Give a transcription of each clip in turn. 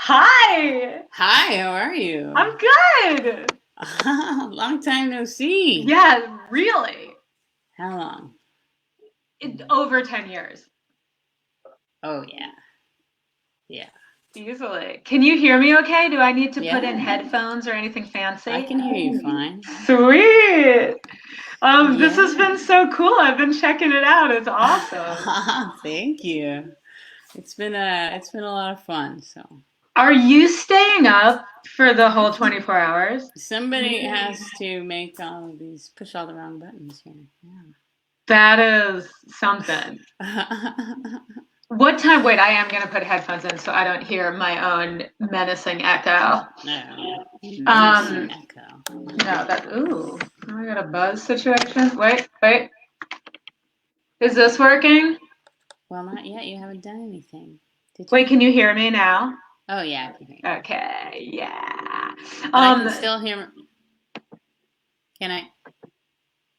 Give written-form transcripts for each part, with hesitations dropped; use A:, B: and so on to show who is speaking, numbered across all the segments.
A: Hi,
B: Hi, how are you?
A: I'm good.
B: Long time no see.
A: Yeah, really.
B: How long?
A: Over 10 years.
B: Oh yeah, yeah,
A: Easily. Can you hear me okay? Do I need to put in
B: yeah.
A: headphones or anything
B: I
A: fancy?
B: can hear you fine.
A: Sweet. This has
B: Yeah.
A: been so cool. I've been checking it out. It's awesome.
B: Thank you. It's been a lot of fun. So
A: Are you staying up for the whole 24 hours?
B: somebody has to make all of these push all the wrong buttons here.
A: That is something.
B: Yeah.
A: What time? Wait, I am going to put headphones in so I don't hear my own menacing echo.
B: No, menacing
A: Um,
B: echo.
A: no, ooh, I got a buzz situation. Wait. Is this working?
B: Well, not yet. You haven't done anything. Did
A: Wait,
B: you?
A: can you hear me now?
B: Oh yeah, I can hear you.
A: Okay, yeah.
B: But I can
A: Um,
B: still hear. Can I?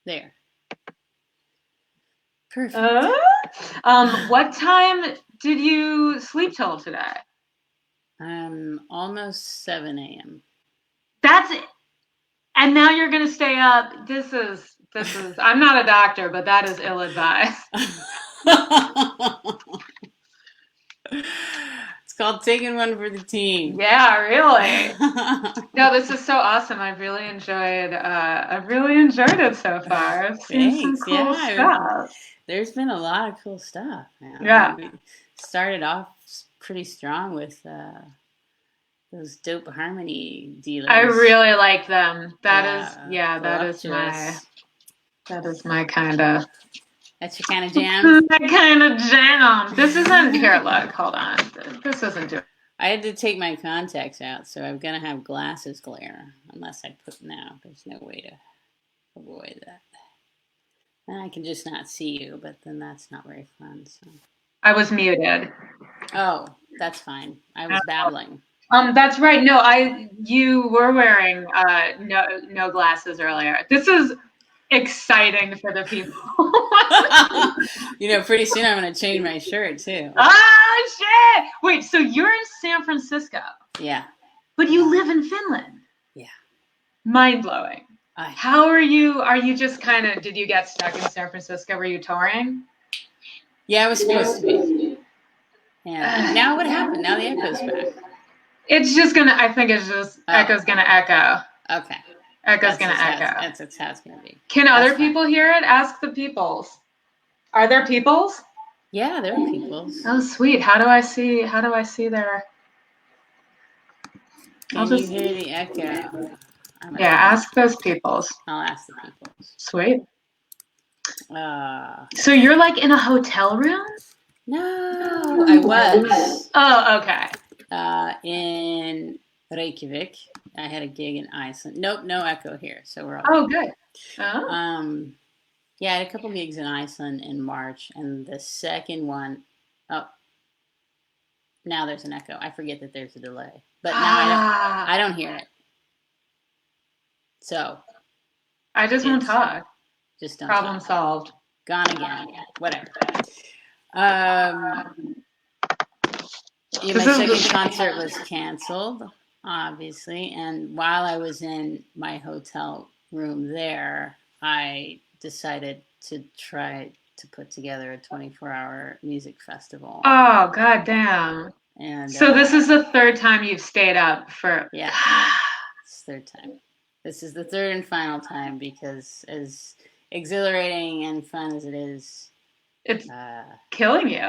B: There.
A: uh,
B: Perfect.
A: what time did you sleep till today?
B: Almost 7 a.m.
A: That's it. And now you're gonna stay up. This is. I'm not a doctor, but that is ill-advised.
B: It's called taking one for the team.
A: Yeah, really. No, this is so awesome. I've really enjoyed it so far. I've seen some
B: Thanks.
A: cool
B: Yeah,
A: stuff.
B: there's been a lot of cool stuff.
A: Yeah.
B: We started off pretty strong with those dope harmony
A: I
B: dealers.
A: really like them.
B: Yeah,
A: That
B: voluptuous.
A: is my kind of
B: That's your kind of jam.
A: my kind of jam. This isn't here, look, hold on. This isn't doing.
B: I had to take my contacts out, so I'm gonna have glasses glare unless I put now. There's no way to avoid that. Then I can just not see you, but then that's not very fun. So,
A: I was muted.
B: oh, that's fine. I was babbling.
A: That's right. No, you were wearing no glasses earlier. This is exciting for the people.
B: Pretty soon I'm gonna change my shirt too.
A: Ah, shit! Wait, so you're in San Francisco,
B: Yeah,
A: but you live in Finland.
B: yeah.
A: Mind blowing.
B: I
A: How are you? Are you just kind of, did you get stuck in San Francisco? Were you touring?
B: yeah, I was supposed to be. And now what happened? Now the echo's back.
A: It's just gonna, I think it's just,
B: Oh,
A: echo's gonna echo.
B: okay.
A: Echo's
B: That's
A: gonna
B: just how it's,
A: echo.
B: that's how it's gonna be.
A: Can
B: That's
A: other
B: fine.
A: people hear it? Ask the peoples. Are there peoples?
B: Yeah, there are peoples.
A: Oh, sweet. How do I see their, I'll
B: Can you
A: just,
B: hear the echo? I'm gonna
A: yeah,
B: ask.
A: ask those peoples.
B: I'll ask the peoples.
A: Sweet.
B: Uh,
A: So you're like in a hotel room?
B: no, I was
A: Oh, okay.
B: in Reykjavik. I had a gig in Iceland. Nope, no echo here, so we're all
A: Oh,
B: good.
A: good. Oh.
B: Yeah, I had a couple gigs in Iceland in March, and the second one, oh, now there's an echo. I forget that there's a delay, but now
A: Ah,
B: I don't hear it. So
A: I just won't
B: it's
A: talk.
B: just don't
A: Problem
B: talk.
A: solved.
B: Gone again. Whatever. Um, yeah,
A: This
B: my second
A: is
B: concert was canceled, obviously, and while I was in my hotel room there, I decided to try to put together a 24-hour music festival.
A: oh, god damn.
B: And
A: So this is the third time you've stayed up for
B: yeah, it's third time. This is the third and final time because as exhilarating and fun as it is,
A: it's
B: uh,
A: killing you.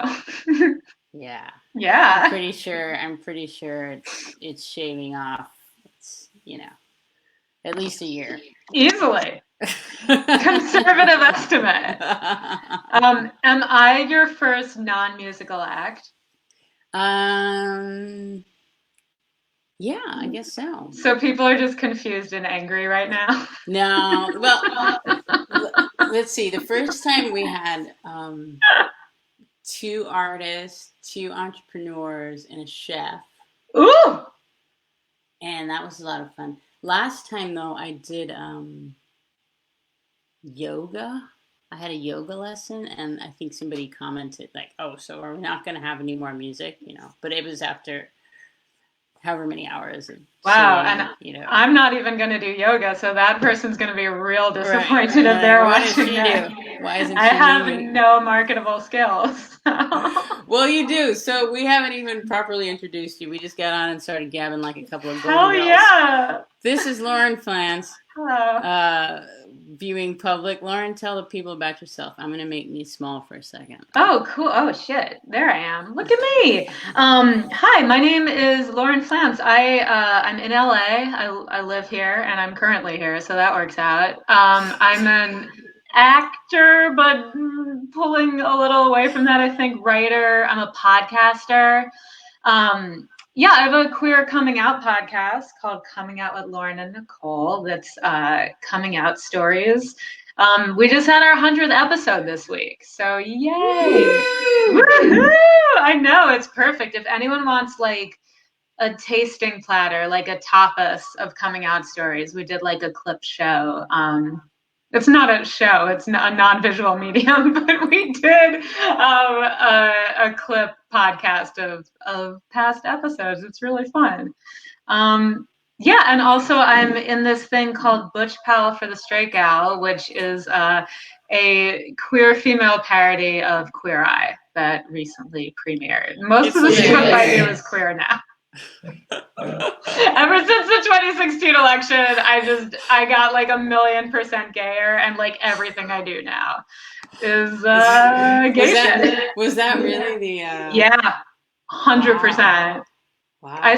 B: yeah, I'm
A: Yeah.
B: pretty sure. I'm pretty sure it's shaving off. It's at least a year.
A: Easily. Conservative estimate. Am I your first non-musical act?
B: um. Yeah, I guess so.
A: So people are just confused and angry right now.
B: No, well, let's see. The first time we had two artists, two entrepreneurs, and a chef,
A: Ooh.
B: and that was a lot of fun. Last time though, I did yoga. I had a yoga lesson, and I think somebody commented like, "Oh, so are we not going to have any more music?" But it was after however many hours of
A: wow,
B: sitting,
A: and I'm not even going to do yoga, so that person's going to be real disappointed if
B: Like,
A: they're
B: what
A: watching
B: does she
A: that.
B: do? Why isn't
A: I
B: she
A: have
B: moving?
A: no marketable skills.
B: Well, you do. So we haven't even properly introduced you. We just got on and started gabbing like a couple of
A: Hell
B: Goldie Girls.
A: yeah!
B: This is Lauren Flans.
A: Hello.
B: Viewing public. Lauren, tell the people about yourself. I'm going to make me small for a second.
A: Oh, cool. Oh, shit. There I am. Look at me. Hi, my name is Lauren Flans. I'm in LA. I live here and I'm currently here, so that works out. I'm an actor, but pulling a little away from that, I think, writer. I'm a podcaster. Yeah, I have a queer coming out podcast called Coming Out with Lauren and Nicole. That's coming out stories. We just had our 100th episode this week, so yay! Woo-hoo! I know, it's perfect. If anyone wants like a tasting platter, like a tapas of coming out stories, we did like a clip show. It's not a show, it's a non-visual medium, but we did a clip podcast of past episodes. It's really fun. Yeah, and also I'm in this thing called Butch Pal for the Straight Gal, which is a queer female parody of Queer Eye that recently premiered. Most of the stuff I do is queer now. Ever since the 2016 election, I got like 1,000,000% gayer, and like everything I do now is gay shit.
B: Was that really the?
A: Yeah, 100%.
B: Wow.
A: I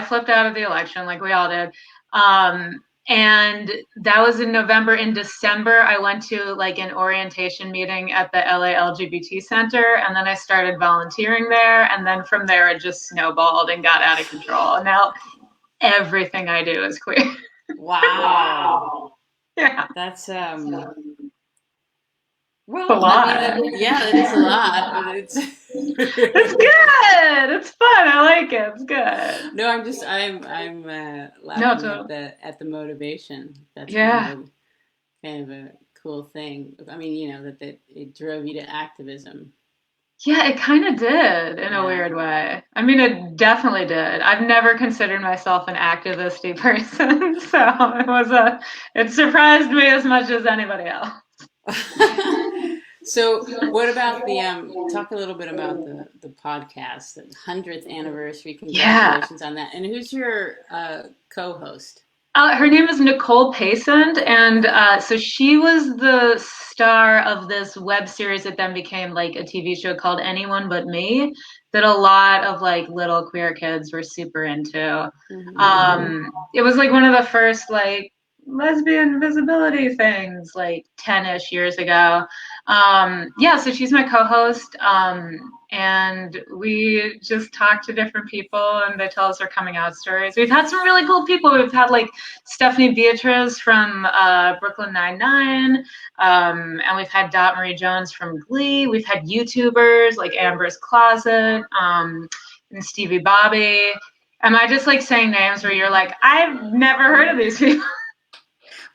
A: flipped out of the election like we all did. And that was in November. In December, I went to like an orientation meeting at the LA LGBT Center, and then I started volunteering there. And then from there, it just snowballed and got out of control. And now everything I do is queer.
B: Wow.
A: Yeah.
B: That's
A: well, a lot.
B: I mean, that is a lot, but it's
A: good. It's fun. I like it. It's good.
B: No, I'm laughing at the motivation. That's kind of a cool thing. I mean, that it drove you to activism.
A: Yeah, it kind of did in a weird way. I mean, it definitely did. I've never considered myself an activist-y person, so it surprised me as much as anybody else.
B: So what about talk a little bit about the podcast, the 100th anniversary. Congratulations on that. And who's your co-host?
A: Her name is Nicole Paysand, and so she was the star of this web series that then became like a TV show called Anyone But Me, that a lot of like little queer kids were super into. Mm-hmm. It was like one of the first like lesbian visibility things like 10-ish years ago. So she's my co-host, and we just talk to different people and they tell us their coming out stories. We've had some really cool people. We've had like Stephanie Beatriz from Brooklyn Nine-Nine, and we've had Dot Marie Jones from Glee. We've had YouTubers like Amber's Closet, and Stevie Bobby. Am I just like saying names where you're like, I've never heard of these people?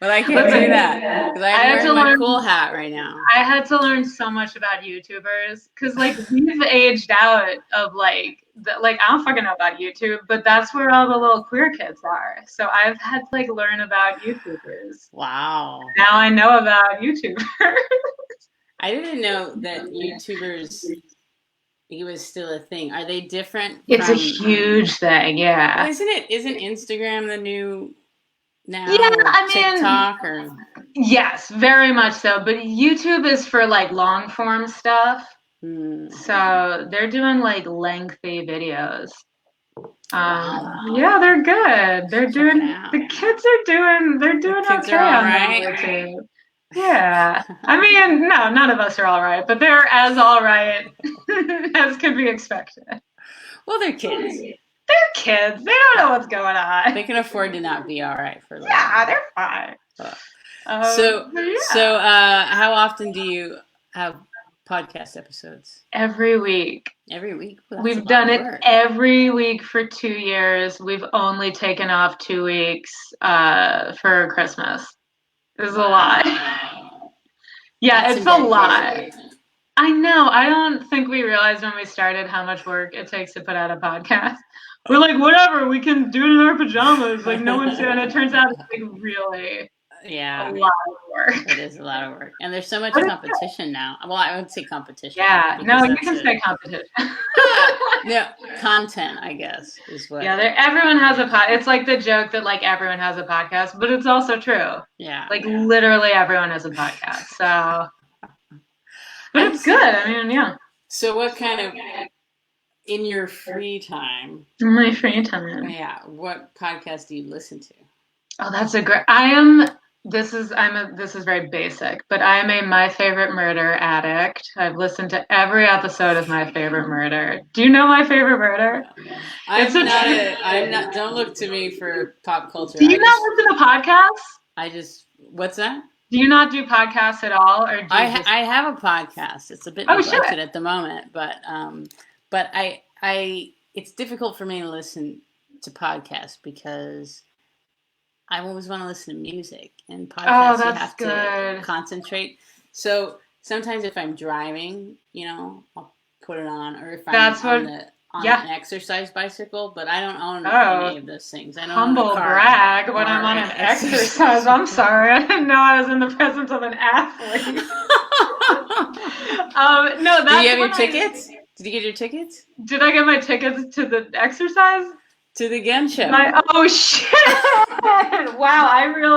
B: Well, I can't do that because I'm wearing my cool hat right now.
A: I had to learn so much about YouTubers because, like, we've aged out of like I don't fucking know about YouTube, but that's where all the little queer kids are. So I've had to like learn about YouTubers.
B: Wow.
A: Now I know about YouTubers.
B: I didn't know that YouTubers. It was still a thing. Are they different?
A: It's a huge thing, yeah.
B: Well, isn't Instagram the new? Now,
A: yeah, I mean,
B: TikTok or
A: yes, very much so. But YouTube is for like long form stuff. So they're doing like lengthy videos. Yeah, they're good. They're doing. The kids are doing. They're doing okay on YouTube. Yeah, I mean, no, none of us are all right, but they're as all right as could be expected.
B: Well, they're kids.
A: They're kids. They don't know what's going on.
B: They can afford to not be all right for a little.
A: Yeah, they're fine.
B: So, how often do you have podcast episodes?
A: Every week.
B: Every week?
A: Well, we've done it every week for 2 years. We've only taken off 2 weeks for Christmas. It's a lot. Yeah, it's a lot. I know. I don't think we realized when we started how much work it takes to put out a podcast. We're like, whatever, we can do it in our pajamas. Like, no one's doing it. It turns out it's like really a
B: Yeah,
A: lot of work.
B: it is a lot of work, and there's so much
A: But it's good.
B: competition now. Well, I would say competition
A: Yeah.
B: because
A: No, you
B: that's
A: can
B: a
A: say competition.
B: yeah, content, I guess, is what.
A: Yeah, everyone has a pod. It's like the joke that like everyone has a podcast, but it's also true.
B: Yeah,
A: Like literally everyone has a podcast. So, but
B: I
A: it's
B: just.
A: good. I mean, yeah.
B: So, what kind of in your free time?
A: In my free time.
B: Yeah, what podcast do you listen to?
A: Oh, that's a great. I am. This is very basic, but I am a My Favorite Murder addict. I've listened to every episode of My Favorite Murder. Do you know My Favorite Murder? It's a.
B: I'm not. Don't look to me for pop culture.
A: Do you not listen to podcasts?
B: What's that?
A: Do you not do podcasts at all, or do you just?
B: I have a podcast. It's a bit
A: Oh shit!
B: neglected at the moment, but it's difficult for me to listen to podcasts because I always want to listen to music, and
A: Oh,
B: podcasts you
A: that's
B: have to
A: good.
B: concentrate. So sometimes if I'm driving, I'll put it on, or if I'm
A: That's what.
B: on
A: Yeah.
B: an exercise bicycle, but I don't own any of those things. I don't own a
A: Humble
B: car
A: brag when
B: or
A: I'm on an
B: exercise.
A: exercise. I'm sorry. I didn't know I was in the presence of an athlete. No,
B: Do you
A: that's
B: have your
A: when
B: tickets? Did you get your tickets
A: did I get my tickets to the exercise?
B: to the gun show?
A: Oh shit! Wow,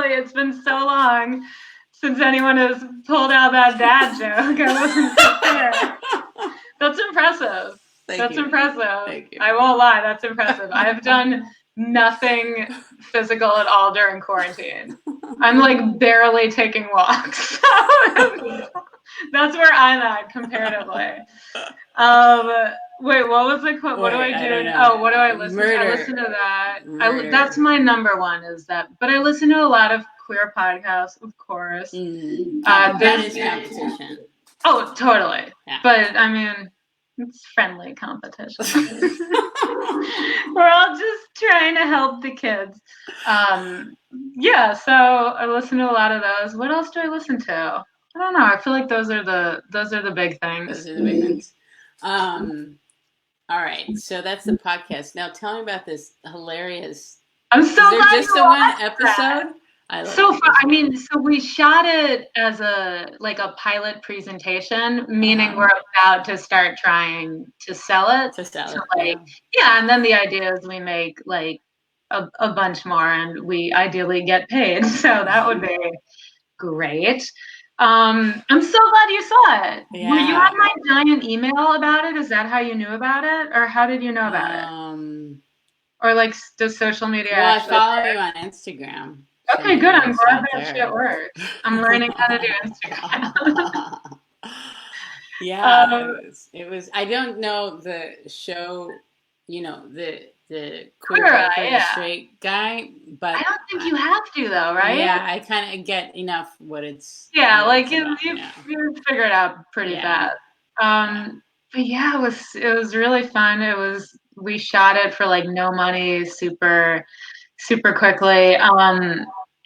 A: it's been so long since anyone has pulled out that dad joke. I wasn't prepared. That's impressive.
B: Thank you.
A: Impressive.
B: Thank you.
A: I won't lie, that's impressive. I've done nothing physical at all during quarantine. I'm like barely taking walks. That's where I'm at comparatively. Wait, what was the quote? What do I do? Oh, what do I listen to? I listen to that. That's my number one is that. But I listen to a lot of queer podcasts, of course.
B: That is competition.
A: Oh, totally.
B: Yeah.
A: But I mean, it's friendly competition. We're all just trying to help the kids. Yeah, so I listen to a lot of those. What else do I listen to? I don't know. I feel like those are the big things.
B: Those are the big things. All right, so that's the podcast. Now tell me about this hilarious.
A: I'm so glad.
B: Is there just a one episode?
A: So we shot it as a pilot presentation, meaning we're about to start trying to sell it. Yeah, and then the idea is we make like a bunch more, and we ideally get paid. So that would be great. I'm so glad you saw it.
B: Yeah.
A: Were you on my giant email about it? Is that how you knew about it, or how did you know about it? Or like, does social media?
B: Well, I follow you on Instagram.
A: Okay, good. I'm glad that shit works. I'm learning how to do Instagram.
B: Yeah, it was. I don't know the show. The queer straight guy, but
A: I don't think you have to though, right?
B: Yeah, I kind of get enough what it's.
A: Yeah, like you figure it out pretty fast. But yeah, it was really fun. We shot it for like no money, super quickly.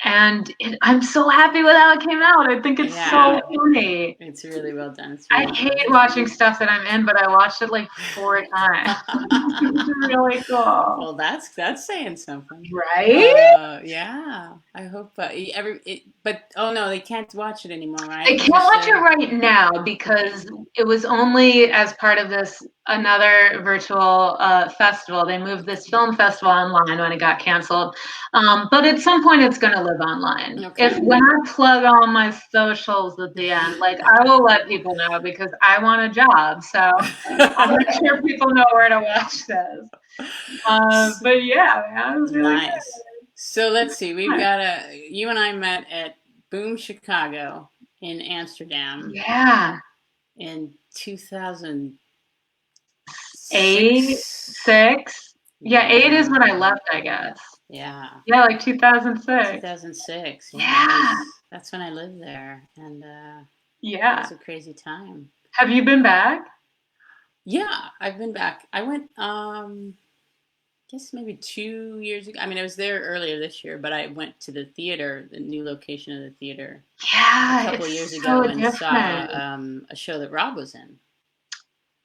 A: And I'm so happy with how it came out. I think it's so funny.
B: It's really well done.
A: I hate watching stuff that I'm in, but I watched it like 4 times. It's really cool.
B: Well, that's saying something,
A: right?
B: Yeah, I hope. But oh no, they can't watch it anymore, right?
A: They can't watch it right now because it was only as part of another virtual festival. They moved this film festival online when it got canceled. But at some point, it's going to live online. Okay. When I plug all my socials at the end, like I will let people know because I want a job. So I'll make sure people know where to watch this. But yeah, it was really nice. Good.
B: So let's see. We've got you and I met at Boom Chicago in Amsterdam.
A: Yeah.
B: In 2008,
A: 6. Yeah, 8 is when I left, I guess.
B: Yeah.
A: Yeah, like 2006.
B: 2006.
A: Yeah.
B: That's when I lived there, and
A: yeah,
B: it was a crazy time.
A: Have you been back?
B: Yeah, I've been back. I went guess maybe 2 years ago. I mean, I was there earlier this year, but I went to the theater, the new location of the theater, a
A: Yeah,
B: couple years
A: it's so
B: ago and saw
A: different.
B: a show that Rob was in. It's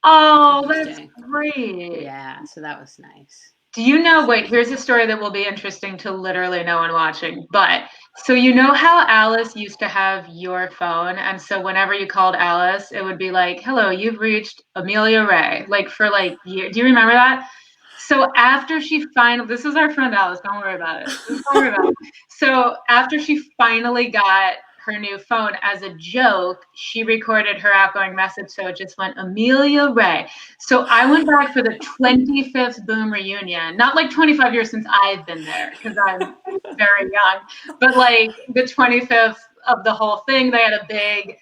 A: Oh, that's
B: interesting.
A: great.
B: Yeah, so that was nice.
A: Do you
B: That
A: know?
B: was
A: Wait,
B: nice.
A: here's a story that will be interesting to literally no one watching. But so you know how Alice used to have your phone, and so whenever you called Alice, it would be like, "Hello, you've reached Amelia Ray." Like for like years. Do you remember that? So after she finally, this is our friend Alice. Don't worry about it. Just don't worry about it. So after she finally got her new phone, as a joke, she recorded her outgoing message, so it just went Amelia Ray. So I went back for the 25th Boom reunion, not like 25 years since I've been there because I'm very young, but like the 25th of the whole thing. They had the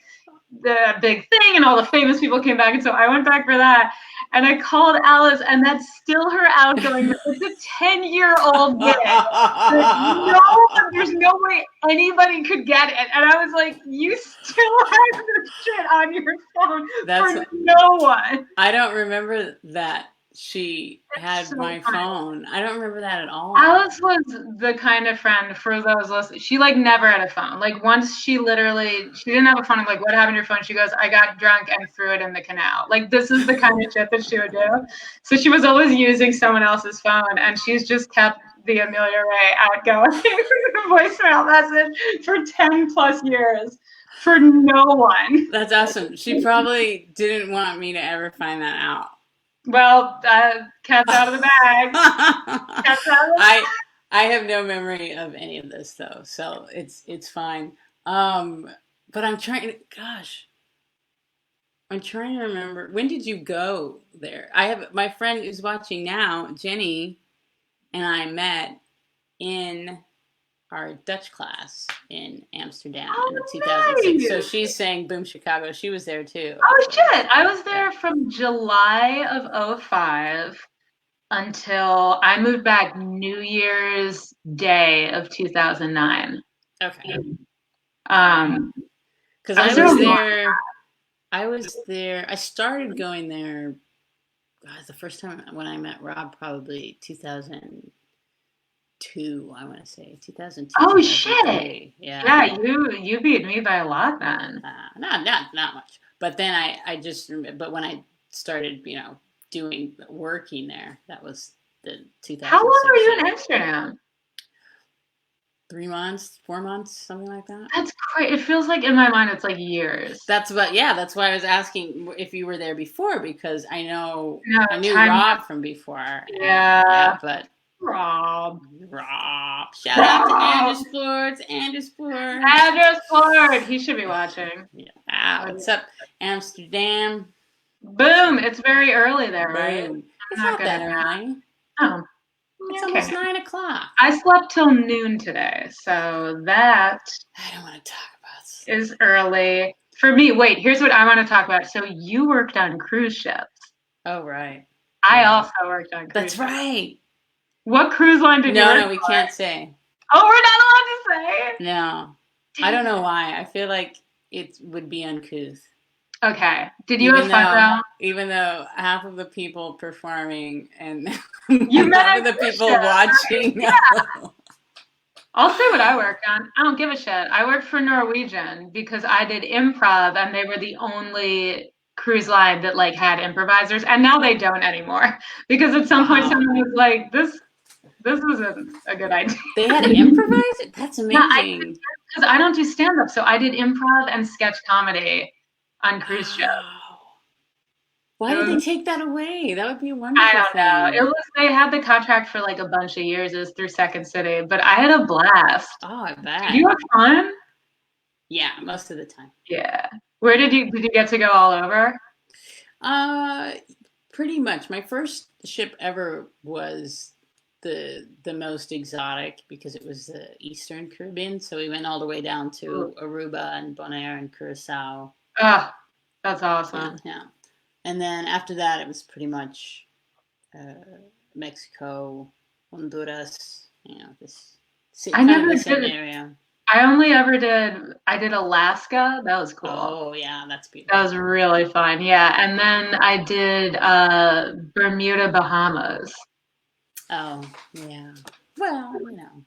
A: big thing, and all the famous people came back, and so I went back for that. And I called Alice, and that's still her outgoing. It's a 10-year-old gig that there's no way anybody could get it. And I was like, you still have this shit on your phone
B: That's
A: for no one.
B: I don't remember that she
A: It's
B: had
A: so
B: my
A: funny.
B: phone. I don't remember that at all.
A: Alice was the kind of friend for those listening. She like never had a phone. Like once she didn't have a phone. I'm like, what happened to your phone? She goes, I got drunk and threw it in the canal. Like this is the kind of shit that she would do. So she was always using someone else's phone, and she's just kept the Amelia Ray outgoing voicemail message for 10 plus years for no one.
B: That's awesome. She probably didn't want me to ever find that out.
A: Well, cat's out of the bag. Cat's out of the
B: I I have no memory of any of this though, so it's fine. Um, but I'm trying to remember. When did you go there? I have my friend who's watching now, Jenny, and I met in our Dutch class in Amsterdam in the
A: Oh,
B: 2006. So
A: nice.
B: she's saying Boom Chicago. She was there too.
A: Oh shit. I was
B: Yeah.
A: there from July of '05 until I moved back New Year's Day of 2009.
B: Okay.
A: Um,
B: Because
A: I was there a lot.
B: I was there. I started going there. God, the first time when I met Rob, probably 2002. I want to say 2002,
A: Oh shit.
B: 2003. Yeah.
A: Yeah, you beat me by a lot then.
B: Not much. But then but when I started, doing working there, that was the
A: How long were
B: 2006
A: you in
B: year.
A: Amsterdam?
B: 3 months, 4 months, something like that.
A: That's great. It feels like in my mind it's like years.
B: That's why I was asking if you were there before, because
A: No,
B: I knew
A: time.
B: Rob from before, and
A: Yeah.
B: yeah, but
A: Rob.
B: Rob, shout out to
A: Rob.
B: Andrew Sports.
A: Address Lord. He should be watching.
B: Yeah. What's up, Amsterdam?
A: Boom. It's very early there, right?
B: Boom.
A: I'm
B: It's
A: not
B: not
A: good at
B: that
A: that.
B: early.
A: Oh,
B: It's
A: okay.
B: almost 9 o'clock.
A: I slept till noon today, so that
B: I don't want to talk about sleep.
A: is early. For me, wait, here's what I want to talk about. So you worked on cruise ships.
B: Oh, right.
A: I
B: Yeah.
A: also worked on cruise
B: That's
A: ships.
B: right.
A: What cruise line did you
B: No,
A: work
B: no, we
A: for?
B: can't say.
A: Oh, we're not allowed to say.
B: No. I
A: Dang
B: don't know
A: it.
B: why. I feel like it would be uncouth.
A: Okay. Did you have
B: Even
A: fun
B: though
A: though?
B: even though half of the people performing and
A: You met
B: half
A: on
B: of the
A: cruise
B: people
A: ship, right?
B: watching
A: Yeah.
B: know.
A: I'll say what I worked on. I don't give a shit. I worked for Norwegian because I did improv and they were the only cruise line that like had improvisers, and now they don't anymore because at some point
B: Wow.
A: someone was like, this isn't a good idea.
B: They had to improvise it? That's
A: Yeah,
B: amazing.
A: because I don't do stand up, so I did improv and sketch comedy on cruise ships.
B: Wow. Why
A: It
B: did they
A: was,
B: take that away? That would be a
A: I
B: wonderful
A: don't know. It
B: thing.
A: was they had the contract for like a bunch of years. It was through Second City, but I had a blast.
B: Oh, I
A: Did
B: bet.
A: you have fun?
B: Yeah, most of the time.
A: Yeah. Where did you get to go all over?
B: Uh, Pretty much. My first ship ever was the most exotic because it was the Eastern Caribbean. So we went all the way down to Aruba and Bonaire and Curacao.
A: Oh, that's
B: Yeah,
A: awesome.
B: yeah. And then after that, it was pretty much uh, Mexico, Honduras. This
A: I
B: kind of
A: never
B: the same
A: did.
B: area.
A: I did Alaska. That was cool.
B: Oh yeah, that's
A: That
B: beautiful.
A: was really fun. Yeah. And then I did Bermuda, Bahamas.
B: Oh, yeah. Well,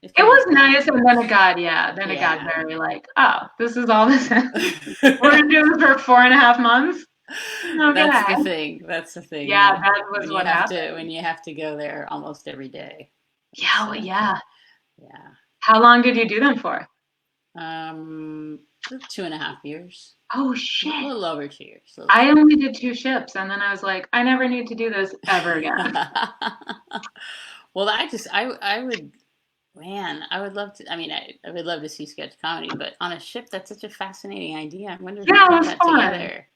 B: if
A: It
B: you
A: was
B: make
A: nice, and then it got
B: Yeah.
A: very like, oh, this is all this is. We're gonna do this for 4.5 months.
B: That's
A: Okay.
B: the thing. That's the thing.
A: Yeah, that was
B: When you
A: what
B: have
A: happened.
B: to go there almost every day.
A: Yeah, well, yeah.
B: Yeah.
A: How long did you do them for?
B: Um, 2.5 years.
A: Oh
B: A
A: shit.
B: little over 2 years.
A: I only did 2 ships, and then I was like, I never need to do this ever again.
B: Well, I would, man, I would love to. I mean, I would love to see sketch comedy, but on a ship, that's such a fascinating idea. I wonder who
A: Yeah, it
B: put
A: was
B: that
A: fun.
B: together.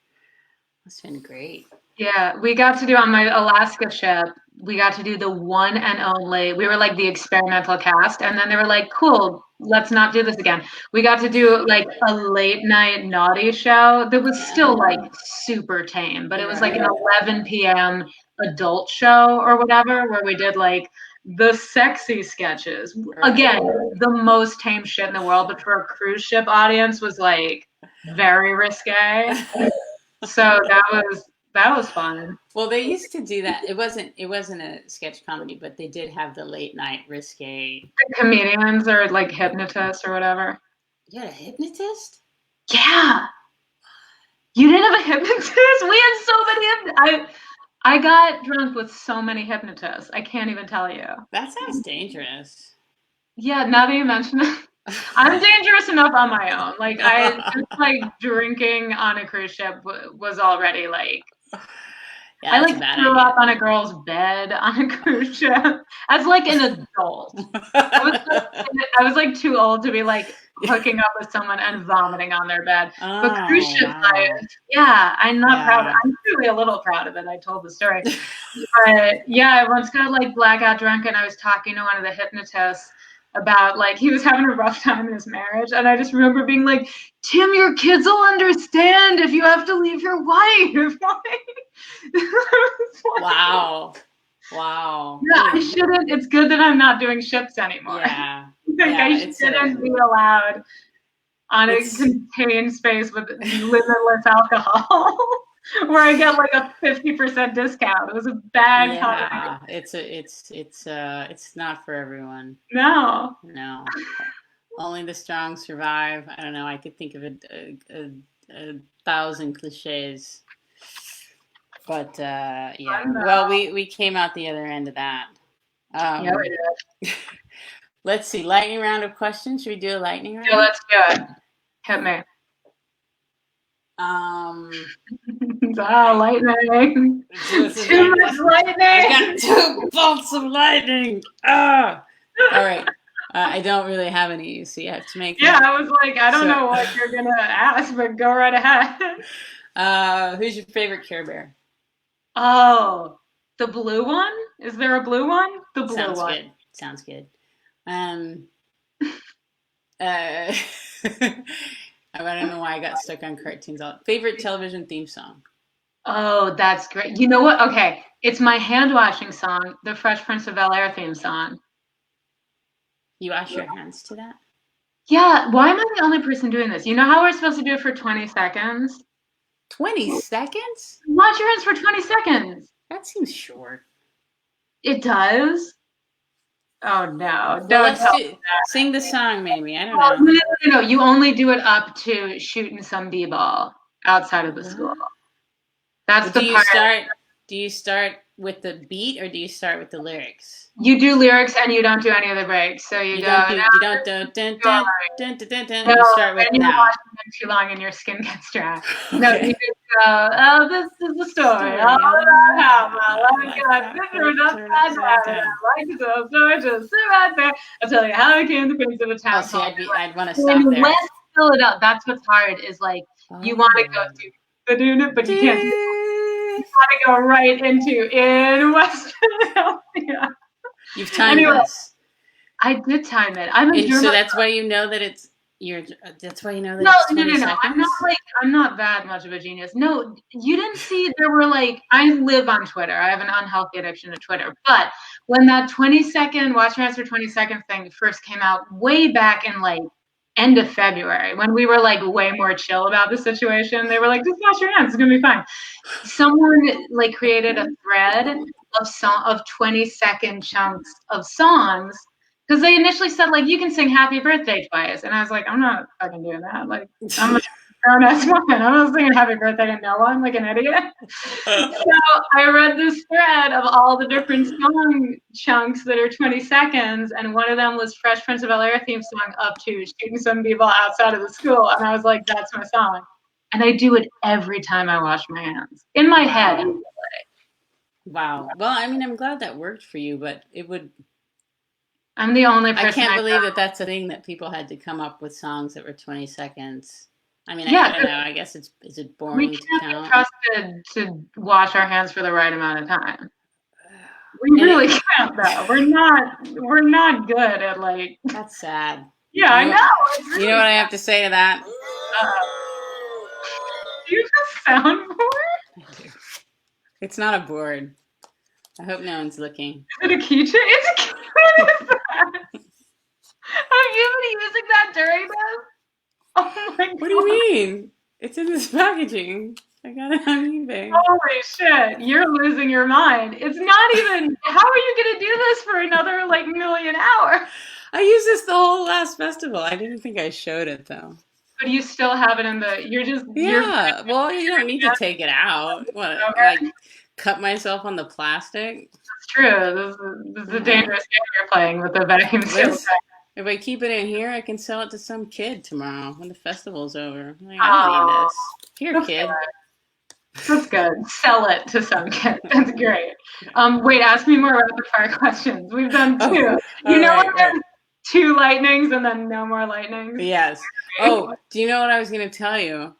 B: That's been great.
A: Yeah, we got to do on my Alaska ship, we got to do the one and only, we were like the experimental cast, and then they were like, cool, let's not do this again. We got to do like a late night naughty show that was
B: Yeah.
A: still like super tame, but it was like an
B: Right.
A: 11 p.m. adult show or whatever, where we did like the sexy sketches.
B: Right.
A: Again, the most tame shit in the world, but for a cruise ship audience was like very risque. So that was fun.
B: Well, they used to do that. It wasn't a sketch comedy, but they did have the late night risque.
A: Comedians or like hypnotists or whatever.
B: You had a hypnotist?
A: Yeah. You didn't have a hypnotist? We had so many I got drunk with so many hypnotists. I can't even tell you.
B: That sounds dangerous.
A: Yeah, now that you mention it. I'm dangerous enough on my own. Like I just like drinking on a cruise ship was already like
B: Yeah,
A: I
B: that's
A: like
B: a bad
A: threw
B: idea.
A: up on a girl's bed on a cruise ship as like an adult. I was like too old to be like hooking up with someone and vomiting on their bed. But cruise
B: Oh,
A: ship
B: wow.
A: life, yeah, I'm not proud.
B: Yeah.
A: I'm really a little proud of it. I told the story. But yeah, I once got like blackout drunk and I was talking to one of the hypnotists about like he was having a rough time in his marriage. And I just remember being like, Tim, your kids will understand if you have to leave your wife.
B: Wow. Wow.
A: Yeah, I shouldn't. It's good that I'm not doing ships anymore.
B: Yeah.
A: Like
B: Yeah,
A: I shouldn't be allowed on a
B: it's
A: contained space with limitless alcohol where I get like a 50% discount. It was a bad company.
B: yeah, it's not for everyone.
A: No.
B: No. Only the strong survive. I don't know. I could think of a thousand cliches. But yeah. Well, we came out the other end of that.
A: Yeah, we did.
B: Let's see. Lightning round of questions. Should we do a lightning round?
A: Yeah, let's do it. Hit me. Lightning. Too much lightning.
B: I got 2 bolts of lightning. Ah. All right. I don't really have any, so you have to make.
A: Yeah, I was like, I don't know what you're gonna ask, but go right ahead.
B: Who's your favorite Care Bear?
A: Oh, the blue one? Is there a blue one? The blue
B: Sounds
A: one.
B: good. Sounds good. I don't know why I got stuck on cartoons. Favorite television theme song?
A: Oh, that's great. You know what? Okay, it's my hand washing song, the Fresh Prince of Bel-Air theme song.
B: You wash your hands to that?
A: Yeah, why am I the only person doing this? You know how we're supposed to do it for 20 seconds?
B: 20 seconds?
A: Wash your hands for 20 seconds.
B: That seems short.
A: It does? Oh no!
B: Well, sing the song, maybe. I don't know.
A: No. You only do it up to shooting some b-ball outside of the school. That's the part.
B: Do you start with the beat or do you start with the lyrics?
A: You do lyrics and you don't do any of the breaks. So you go. You start
B: with
A: you're
B: now.
A: watching them too long and your skin gets dry. No, you just go. Oh, this is the story. All about how my life got different upside down. I like so just sit right there. I'll tell you how I became the prince of a town.
B: Oh, see, I'd want to stop there.
A: West Philadelphia. That's what's hard. Is like you want to go to the Dune, but you can't. You want to go right into in West Philadelphia.
B: You've timed this.
A: I did time it. I'm a
B: so that's why you know that it's that's why you know that
A: no,
B: it's 20
A: no.
B: seconds?
A: I'm not that much of a genius. No, you didn't see there were like I live on Twitter. I have an unhealthy addiction to Twitter. But when that 20-second watch your hands for 20 seconds thing first came out way back in like end of February when we were like way more chill about the situation, they were like, just wash your hands, it's gonna be fine. Someone like created a thread of 20-second chunks of songs. Because they initially said, like, you can sing Happy Birthday twice. And I was like, I'm not fucking doing that. Like, I'm a grown ass woman. I'm not singing Happy Birthday to no one like an idiot. So I read this thread of all the different song chunks that are 20 seconds. And one of them was Fresh Prince of Bel-Air theme song up to shooting some people outside of the school. And I was like, that's my song. And I do it every time I wash my hands. In my head.
B: Wow. Well, I mean, I'm glad that worked for you, but it would.
A: I'm the only person.
B: I can't believe that that's a thing that people had to come up with songs that were 20 seconds. I mean,
A: Yeah,
B: I don't know. I guess is it boring to count?
A: We can't be trusted to wash our hands for the right amount of time. We really can't, though. We're not good at, like.
B: That's sad.
A: Yeah, I know. It's really
B: you know what I have to say to that?
A: Do you have a soundboard?
B: It's not a board. I hope no one's looking.
A: Is it a keychain? It's a keychain. What is that? Have you been using that during this? Oh my god.
B: What do you mean? It's in this packaging. I got it on eBay.
A: Holy shit. You're losing your mind. It's not even. How are you going to do this for another, like, million hours?
B: I used this the whole last festival. I didn't think I showed it, though.
A: But you still have it in the. You're just.
B: Yeah. Well, you don't need to take it out. What? Like, cut myself on the plastic?
A: That's true. This is a dangerous game you're playing with the vacuum seal.
B: If I keep it in here, I can sell it to some kid tomorrow when the festival's over. Like, I don't need this. Here, kid.
A: That's good. Sell it to some kid. That's great. Wait, ask me more rapid fire questions. We've done two. Right. 2 lightnings and then no more lightnings?
B: Yes. Oh, do you know what I was going to tell you?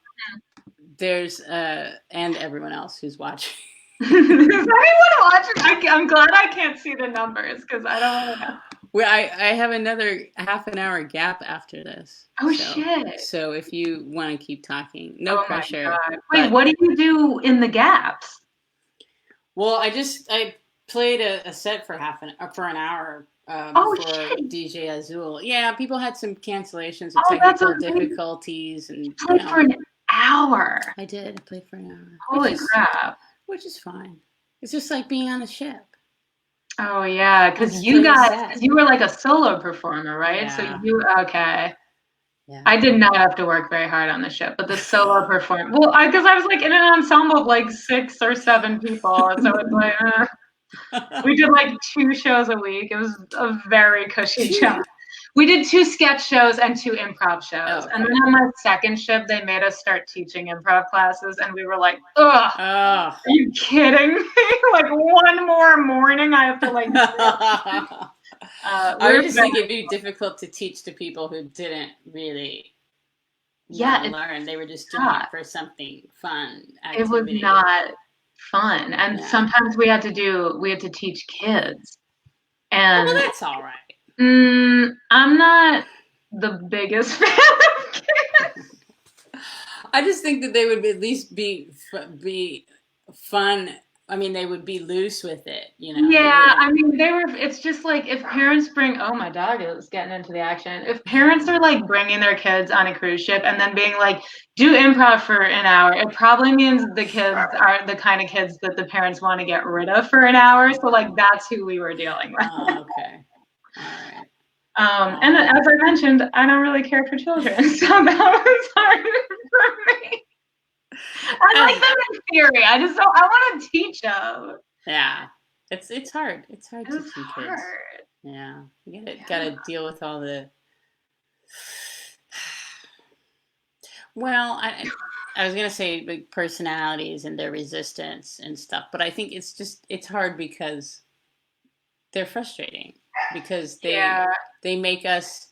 B: There's, and everyone else who's watching.
A: Is anyone watching? I'm glad I can't see the numbers because I don't want to know.
B: Well, I have another half an hour gap after this.
A: Oh, shit.
B: So if you want to keep talking, no pressure.
A: Wait, what do you do in the gaps?
B: Well, I played a set for an hour for DJ Azul. Yeah, people had some cancellations and technical difficulties. And
A: you played for an hour.
B: I did. I played for an hour.
A: Holy crap.
B: Which is fine. It's just like being on a ship.
A: Oh, yeah, because you were like a solo performer, right?
B: Yeah.
A: So okay. Yeah. I did not have to work very hard on the ship, but the solo performer, well, because I was like in an ensemble of like 6 or 7 people, so it's like, we did like 2 shows a week. It was a very cushy job. We did 2 sketch shows and 2 improv shows. And then on my second shift, they made us start teaching improv classes. And we were like, ugh, are you kidding me? Like, one more morning, I have to like.
B: I just think it'd be difficult to teach to people who didn't really learn. They were just doing it for something fun. Activity.
A: It was not fun. And sometimes we had to teach kids. And
B: well, that's all right.
A: I'm not the biggest fan of kids.
B: I just think that they would at least be fun. I mean, they would be loose with it, you know.
A: Yeah, I mean, it's just like if parents my dog is getting into the action. If parents are like bringing their kids on a cruise ship and then being like, do improv for an hour, it probably means the kids are the kind of kids that the parents want to get rid of for an hour. So like, that's who we were dealing with.
B: Oh, okay. All right.
A: And as I mentioned, I don't really care for children, so that was hard for me. I like them in theory. I want to teach them.
B: Yeah, it's hard. It's hard to teach kids. Yeah, you gotta deal with all the. Well, I was gonna say like personalities and their resistance and stuff, but I think it's hard because they're frustrating because they make us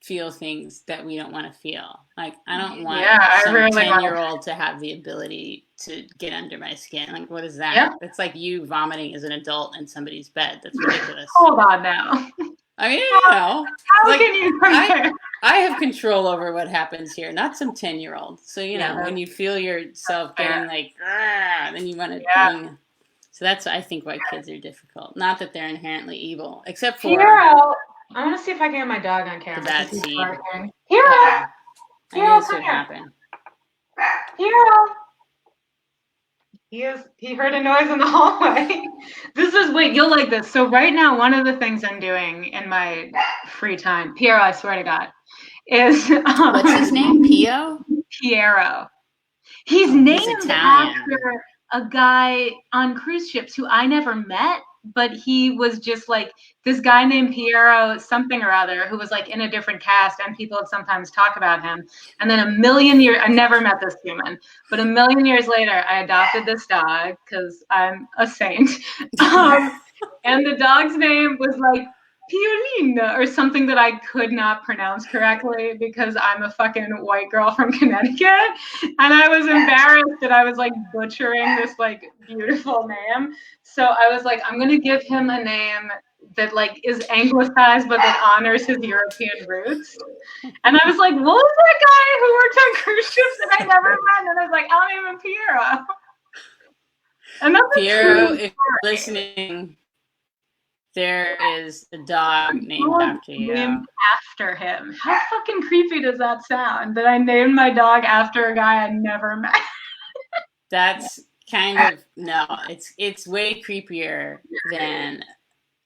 B: feel things that we don't want to feel. Like, I don't want some 10-year-old to have the ability to get under my skin. Like, what is that? Yeah. It's like you vomiting as an adult in somebody's bed. That's ridiculous.
A: Hold on now.
B: I mean, you know.
A: How can you compare?
B: I have control over what happens here, not some 10-year-old. So, you know, when you feel yourself getting like, then you want to bring... So that's, I think, why kids are difficult. Not that they're inherently evil, except for...
A: Hero! I want to see if I can get my dog on camera.
B: The bad seed.
A: Hero!
B: I knew this would happen.
A: Hero! He heard a noise in the hallway. Wait, you'll like this. So right now, one of the things I'm doing in my free time, Piero, I swear to God, is
B: What's his name? Pio?
A: Piero. He's
B: Oh, he's
A: named
B: Italian.
A: after a guy on cruise ships who I never met, but he was just like this guy named Piero something or other who was like in a different cast, and people would sometimes talk about him. And then a million years, I never met this human, but a million years later, I adopted this dog because I'm a saint. And the dog's name was like Piolina or something that I could not pronounce correctly because I'm a fucking white girl from Connecticut. And I was embarrassed that I was like butchering this like beautiful name. So I was like, I'm gonna give him a name that like is anglicized but that honors his European roots. And I was like, what was that guy who worked on cruise ships that I never met? And I was like, I'll name him Piero. And that's
B: Piero, if you're listening, there is a dog named after you.
A: Named after him. How fucking creepy does that sound? That I named my dog after a guy I never met.
B: That's kind of no. It's way creepier than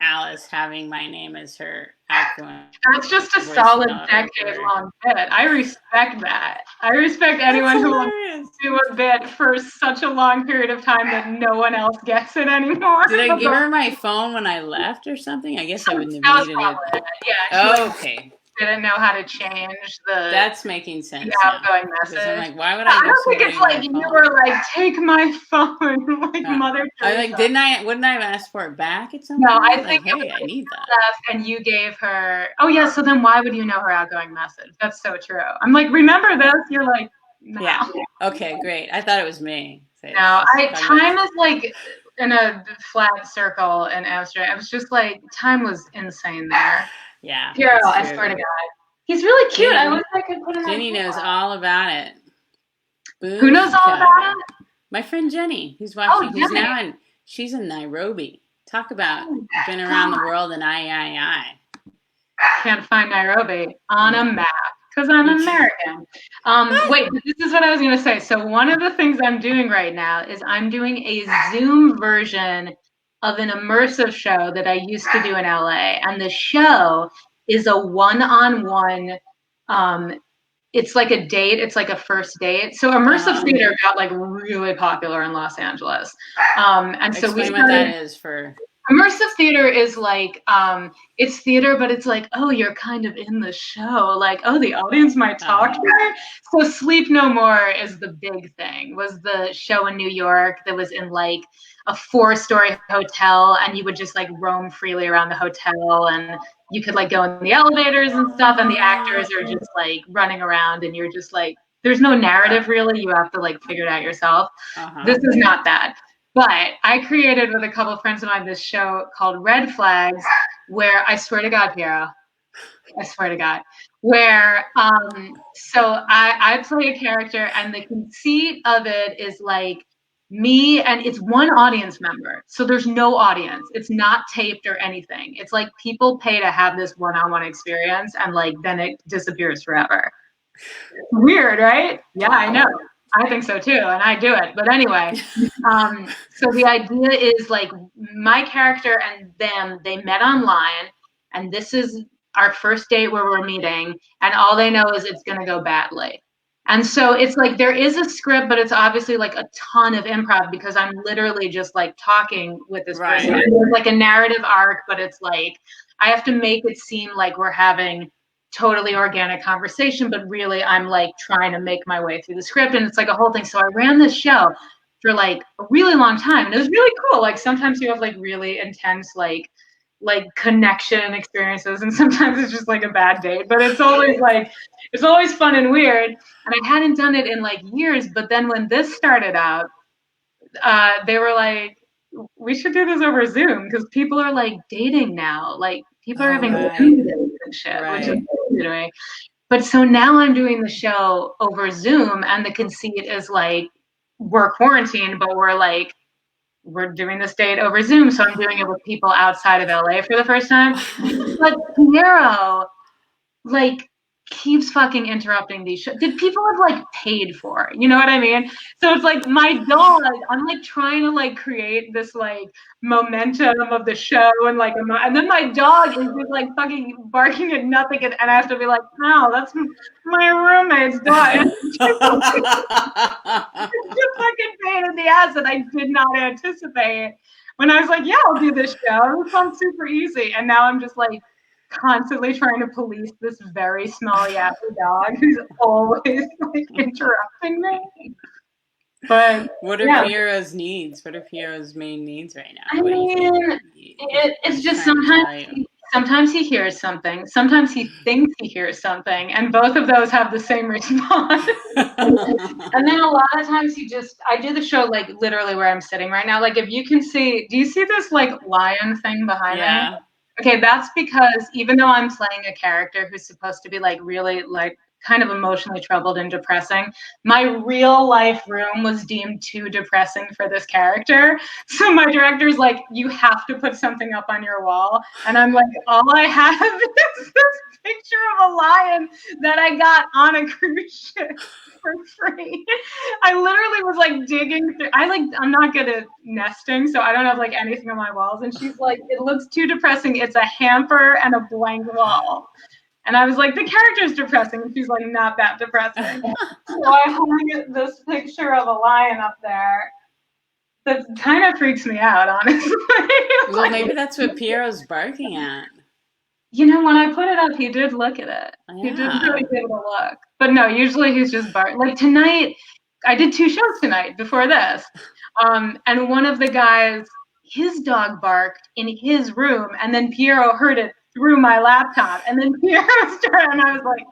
B: Alice having my name as her outgoing.
A: That's just a solid decade-long bit. I respect that. I respect anyone who wants to do a bit for such a long period of time that no one else gets it anymore.
B: Did I give her my phone when I left or something? I guess I wouldn't have needed it.
A: Yeah.
B: Okay.
A: Didn't know how to change the.
B: That's making sense.
A: The outgoing message.
B: I'm like, why would I?
A: I don't think it's like you were like, take my phone, like Mother Teresa.
B: I like, wouldn't I have asked for it back at some
A: point? No,
B: I
A: think
B: like, hey, I need that.
A: And you gave her. Oh yeah, so then why would you know her outgoing message? That's so true. I'm like, remember this? You're like, no.
B: Yeah. Okay, great. I thought it was me.
A: No, time is like in a flat circle in Amsterdam. I was just like, time was insane there.
B: Yeah.
A: Piero, I swear to God. He's really cute.
B: Jenny,
A: I wish I could put him
B: Jenny knows all about it.
A: Boom, who knows all about it?
B: My friend Jenny, who's watching. Who's now she's in Nairobi. Talk about been around the world in I.
A: Can't find Nairobi on a map because I'm American. Wait, this is what I was going to say. So one of the things I'm doing right now is I'm doing a Zoom version of an immersive show that I used to do in LA. And the show is a one-on-one, it's like a date. It's like a first date. So immersive theater got like really popular in Los Angeles. And so
B: explain what that is for.
A: Immersive theater is like, it's theater, but it's like, oh, you're kind of in the show. Like, oh, the audience might talk here. So Sleep No More is the big thing, was the show in New York that was in like a 4-story hotel, and you would just like roam freely around the hotel, and you could like go in the elevators and stuff, and the actors are just like running around, and you're just like, there's no narrative really. You have to like figure it out yourself. This is not that. But I created with a couple of friends of mine this show called Red Flags, where I swear to God, Piero, I swear to God, where so I play a character, and the conceit of it is like me, and it's one audience member. So there's no audience. It's not taped or anything. It's like people pay to have this one-on-one experience, and like then it disappears forever. Weird, right? Yeah, I know. I think so too, and I do it. But anyway, so the idea is like my character and them, they met online, and this is our first date where we're meeting, and all they know is it's going to go badly. And so it's like there is a script, but it's obviously like a ton of improv because I'm literally just like talking with this person. There's like a narrative arc, but it's like I have to make it seem like we're having totally organic conversation, but really I'm like trying to make my way through the script, and it's like a whole thing. So I ran this show for like a really long time, and it was really cool. Like sometimes you have like really intense like connection experiences, and sometimes it's just like a bad date, but it's always like it's always fun and weird. And I hadn't done it in like years, but then when this started out, they were like, we should do this over Zoom because people are like dating now, like people are having Zoom dates and shit, which is to me. But so now I'm doing the show over Zoom, and the conceit is like we're quarantined, but we're doing this date over Zoom. So I'm doing it with people outside of LA for the first time. But Piero, like keeps fucking interrupting these shows. Did people have like paid for it? You know what I mean? So it's like my dog, I'm like trying to like create this like momentum of the show and like, and then my dog is just like fucking barking at nothing, and I have to be like, no, that's my roommate's dog. It's just fucking pain in the ass that I did not anticipate. When I was like, yeah, I'll do this show. It sounds super easy. And now I'm just like constantly trying to police this very small yappy dog who's always like interrupting me. But
B: what are
A: yeah,
B: Piero's needs? What are Piero's main needs right now?
A: I
B: What do you
A: mean,
B: think
A: it's
B: he's
A: just
B: trying to tell you?
A: sometimes he hears something, sometimes he thinks he hears something, and both of those have the same response. And then a lot of times I do the show like literally where I'm sitting right now. Like if you can see, do you see this like lion thing behind me?
B: Yeah.
A: Okay, that's because even though I'm playing a character who's supposed to be like really like kind of emotionally troubled and depressing, my real life room was deemed too depressing for this character. So my director's like, you have to put something up on your wall. And I'm like, all I have is this picture of a lion that I got on a cruise ship for free. I literally was like digging through. I'm not good at nesting, so I don't have like anything on my walls. And she's like, it looks too depressing. It's a hamper and a blank wall. And I was like, the character's depressing. And she's like, not that depressing. So I hung this picture of a lion up there. That kind of freaks me out, honestly.
B: Well, maybe that's what Piero's barking at.
A: You know, when I put it up, he did look at it. He did really
B: Yeah.
A: give it a look. But no, usually he's just like tonight, I did 2 shows tonight before this. And one of the guys, his dog barked in his room, and then Piero heard it through my laptop. And then Piero started, and I was like,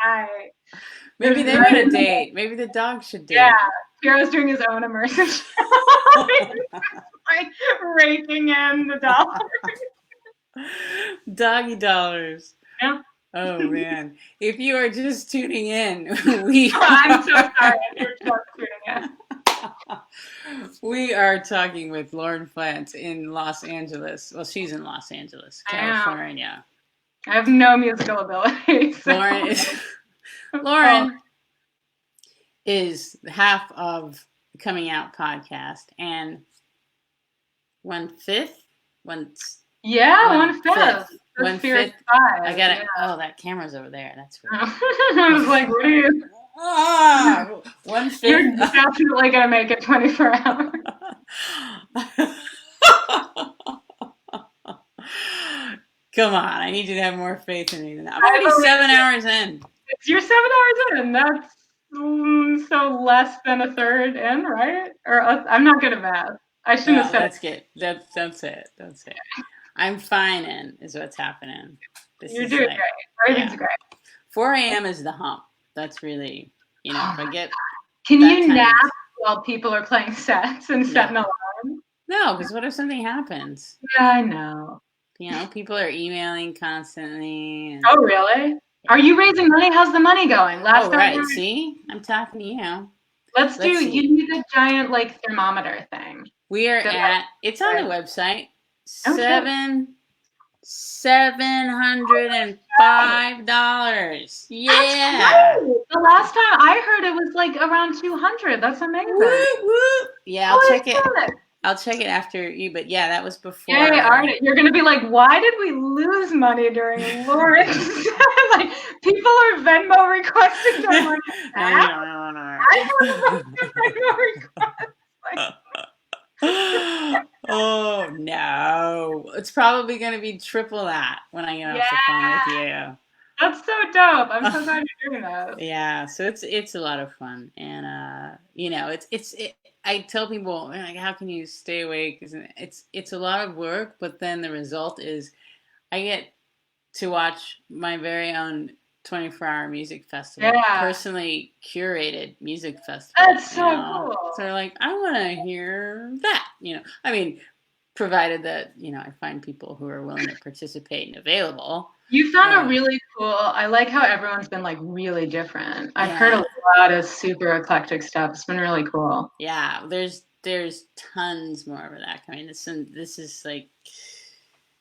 B: Maybe they're on a date. Maybe the dog should date.
A: Yeah, Piero's doing his own immersion show. Like raking in the dollars.
B: Doggy dollars.
A: Yeah.
B: Oh man. If you are just tuning in,
A: I'm so sorry if you're just tuning in.
B: We are talking with Lauren Flans in Los Angeles. Well, she's in Los Angeles, California.
A: I have no musical ability. So.
B: Lauren is half of the Coming Out podcast and 1/5. One
A: fifth.
B: One fifth. I got it. Yeah. Oh, that camera's over there. That's weird.
A: I was like, what are you?
B: 1/5.
A: You're definitely gonna make it 24 hours.
B: Come on, I need you to have more faith in me than that. I'm already 7 hours in.
A: You're 7 hours in. That's so less than a third in, right? Or I'm not good at math. I shouldn't have said.
B: That's good. That's it. I'm fine in is what's happening.
A: You're doing great. Everything's great.
B: 4 a.m. is the hump. That's really, if I get.
A: Can you nap while people are playing sets and set an alarm?
B: No, because what if something happens?
A: Yeah, I know.
B: People are emailing constantly.
A: Oh, really? Are you raising money? How's the money going?
B: Last time See? I'm talking to you.
A: Let's do, you need a giant, like, thermometer thing.
B: We are it's on the website, $705. Yeah.
A: The last time I heard it was, like, around 200. That's amazing.
B: Yeah, I'll check it. I'll check it after you, but yeah, that was before.
A: Yeah, all right. You're gonna be like, why did we lose money during Lauren's? Like, people are Venmo requesting their money. I Venmo request.
B: Oh no! It's probably gonna be triple that when I get off the phone with you.
A: That's so dope. I'm so glad you're doing that.
B: Yeah, so it's a lot of fun, and I tell people, like, how can you stay awake? It's a lot of work, but then the result is I get to watch my very own 24-hour music festival, personally curated music festival.
A: That's so cool.
B: So they're like, I want to hear that. I mean, provided that I find people who are willing to participate and available.
A: You found a really cool. I like how everyone's been like really different. I've heard a lot of super eclectic stuff. It's been really cool.
B: Yeah, there's tons more of that coming. This is like,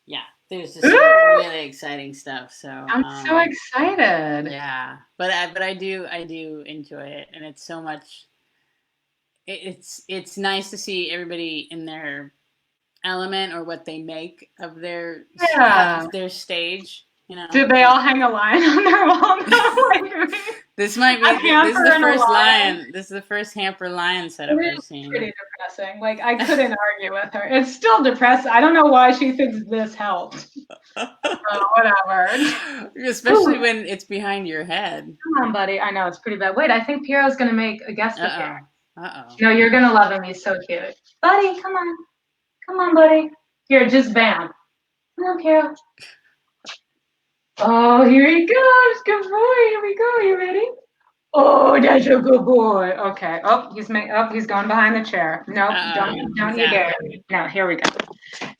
B: yeah, there's just some
A: Ooh,
B: really exciting stuff. So
A: I'm so excited.
B: yeah, but I do enjoy it, and it's so much. It's nice to see everybody in their element or what they make of
A: Yeah.
B: their stage. You know,
A: Did they all hang a line on their wall now? Like,
B: this might
A: a
B: be this is
A: hamper
B: the
A: and a
B: first
A: lion?
B: lion. This is the first hamper lion
A: It
B: setup I've
A: is
B: seen.
A: pretty depressing. Like, I couldn't argue with her. It's still depressing. I don't know why she thinks this helped. Whatever.
B: Especially
A: Ooh,
B: when it's behind your head.
A: come on, buddy. I know it's pretty bad. Wait, I think Piero's gonna make a guest appearance.
B: Uh oh. Uh oh.
A: No, you're gonna love him. He's so cute. Buddy, come on. Come on, buddy. Here, just bam. Come on, Piero. Oh, here he goes. Good boy. Here we go. You ready? Oh, that's a good boy. Okay. Oh, he's going behind the chair. Nope,
B: He's
A: don't you
B: out.
A: dare. No, here we go.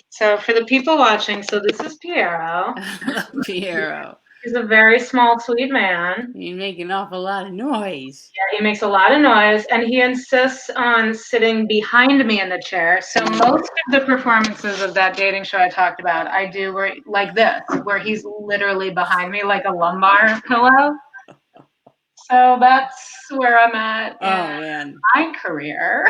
A: So for the people watching, so this is Piero.
B: Piero.
A: He's a very small, sweet man.
B: You make an awful lot of noise.
A: Yeah, he makes a lot of noise, and he insists on sitting behind me in the chair. So most of the performances of that dating show I talked about, I do where like this, where he's literally behind me like a lumbar pillow. So that's where I'm at
B: Oh
A: in
B: man.
A: my career.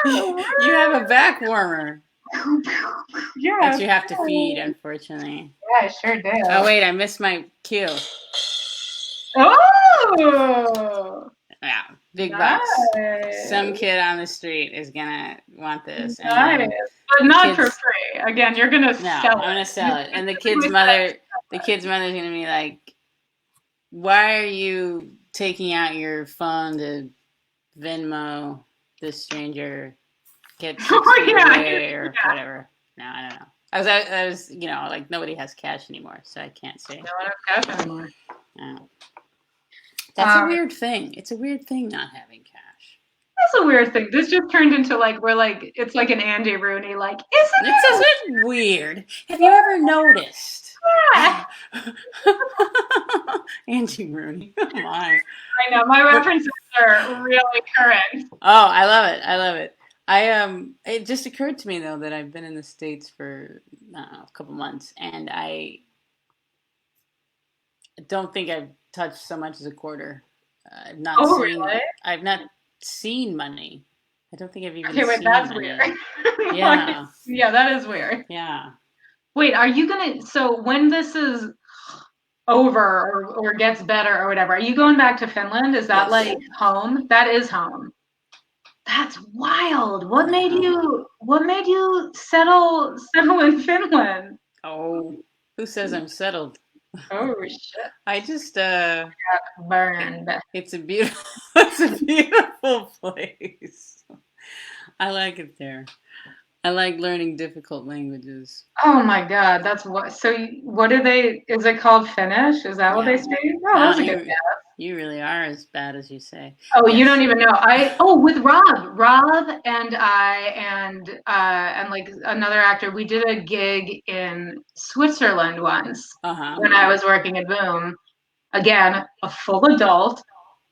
B: You have a back warmer that
A: Yeah,
B: you have to feed, unfortunately.
A: I sure do.
B: Oh wait, I missed my cue.
A: Oh,
B: Yeah, big bucks.
A: nice.
B: Some kid on the street is gonna want this, and
A: Nice.
B: then
A: But
B: the
A: not for
B: kids.
A: free. Again, you're gonna
B: No,
A: sell
B: I'm
A: it.
B: gonna sell it, and
A: Basically
B: the kid's mother's gonna be like, "Why are you taking out your phone to Venmo this stranger? Get 6 feet
A: yeah,
B: away or
A: yeah.
B: whatever." No, I don't know. I was, you know, like nobody has cash anymore, so I can't say.
A: No one has cash anymore.
B: No. That's a weird thing. It's a weird thing not having cash.
A: That's a weird thing. This just turned into like we're like it's like an Andy Rooney like isn't
B: It's
A: it?
B: a bit weird. Have you ever noticed?
A: Yeah.
B: Angie Rooney. Oh my.
A: I know my references are really current.
B: Oh, I love it. I love it. It just occurred to me though that I've been in the States for I don't know, a couple months, and I don't think I've touched so much as a quarter.
A: Oh really?
B: I've not seen money. I don't think I've even
A: Okay, wait,
B: seen
A: that's
B: money.
A: weird.
B: Yeah.
A: Like, yeah, that is weird.
B: Yeah.
A: Wait, are you gonna so when this is over or gets better or whatever, are you going back to Finland? Is that
B: Yes.
A: like home? That is home. That's wild. What made you settle in Finland?
B: Oh, who says I'm settled?
A: Oh shit.
B: I just
A: Burned.
B: it's a beautiful it's a beautiful place. I like it there. I like learning difficult languages.
A: Oh my God, that's what. So, what do they? Is it called Finnish? Is that what they
B: Yeah.
A: speak? Oh, that
B: Oh,
A: was a good guess.
B: you really are as bad as you say.
A: Oh, you don't
B: Yes.
A: even know. With Rob and like another actor, we did a gig in Switzerland once
B: Uh-huh.
A: when I was working at Boom. Again, a full adult.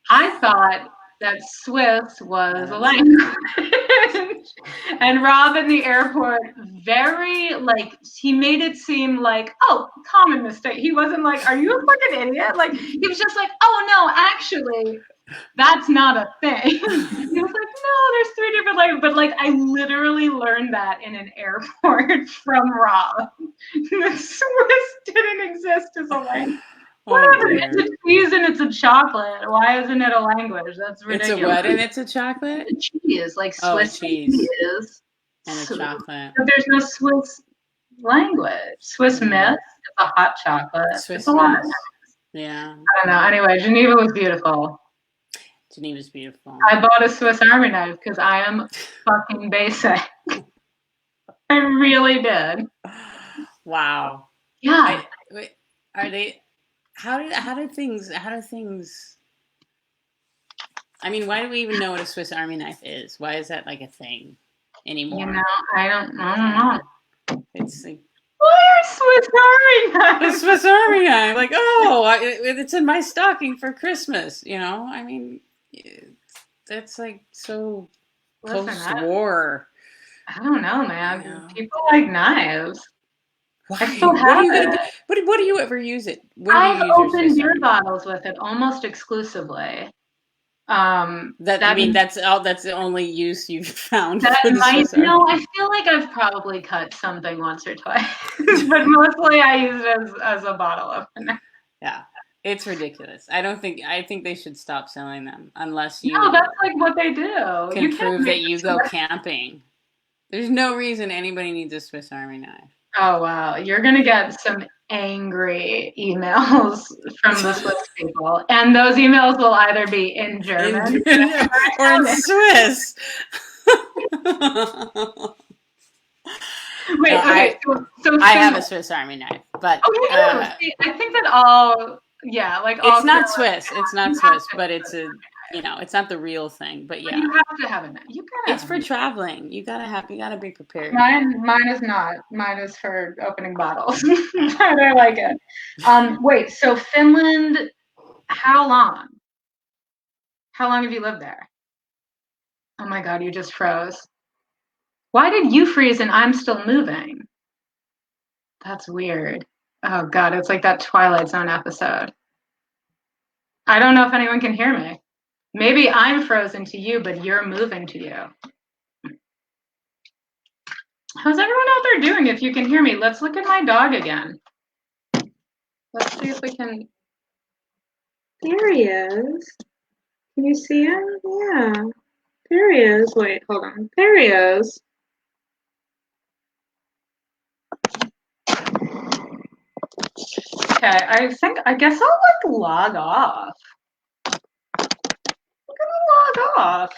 A: I thought that Swiss was a language. And Rob in the airport, very like he made it seem like, oh, common mistake. He wasn't like, are you a fucking idiot? Like he was just like, oh no, actually, that's not a thing. He was like, no, there's three different languages. But like I literally learned that in an airport from Rob. The Swiss didn't exist as a language.
B: Oh,
A: Whatever.
B: dear.
A: It's a cheese and it's a chocolate. Why isn't it a language? That's
B: It's
A: ridiculous.
B: a what and it's a chocolate?
A: It's a cheese, like
B: Oh, a
A: Swiss
B: cheese
A: cheese.
B: and a chocolate.
A: But there's no Swiss language. Swiss Miss is a hot chocolate.
B: Swiss
A: It's a lot.
B: Miss. Yeah.
A: I don't know. Anyway, Geneva was beautiful.
B: Geneva's beautiful.
A: I bought a Swiss Army knife because I am fucking basic. I really did.
B: Wow.
A: Yeah.
B: Wait, are they how do things I mean, why do we even know what a Swiss Army knife is? Why is that like a thing anymore?
A: You know, I don't know.
B: It's like
A: Why are Swiss Army knives?
B: a Swiss Army knife. Like, oh, it's in my stocking for Christmas. You know, I mean, that's like so
A: Listen,
B: post-war.
A: I don't know,
B: You
A: man.
B: know,
A: People like knives. I
B: why?
A: still
B: What are
A: have
B: you gonna do?
A: it.
B: What do you ever use it? When do you
A: I've
B: use your
A: opened
B: Swiss
A: beer
B: Army knife?
A: bottles with it almost exclusively.
B: That you
A: That
B: mean that's the only use you've found
A: that
B: for the
A: might,
B: Swiss Army?
A: I feel like I've probably cut something once or twice, but mostly I use it as a bottle opener.
B: Yeah, it's ridiculous. I think they should stop selling them unless
A: No, that's
B: you
A: like what they do.
B: can
A: You can't
B: prove
A: make
B: that you
A: this
B: go
A: work.
B: camping. There's no reason anybody needs a Swiss Army knife.
A: Oh wow, you're gonna get some angry emails from the Swiss people, and those emails will either be in
B: In
A: German
B: or in
A: or
B: Swiss. No,
A: wait, okay, so
B: I have a
A: Finland.
B: Swiss Army knife, but
A: Oh, you do. See, I think that all, yeah, like
B: it's
A: all
B: not
A: Carolina,
B: Swiss. It's not
A: you have
B: Swiss, but it's a it's not the real thing. But
A: but
B: yeah,
A: you have to have a knife. You gotta
B: it's
A: have a
B: for
A: knife.
B: traveling. You gotta be prepared.
A: Mine is not. Mine is for opening bottles. I like it. Wait, so Finland, how long? How long have you lived there? Oh my God, you just froze. Why did you freeze and I'm still moving? That's weird. Oh God, it's like that Twilight Zone episode. I don't know if anyone can hear me. Maybe I'm frozen to you, but you're moving to you. How's everyone out there doing if you can hear me? Let's look at my dog again. Let's see if we can. There he is. Can you see him? Yeah. There he is. Wait, hold on. There he is. Okay, I guess I'll like log off. I'm gonna log off.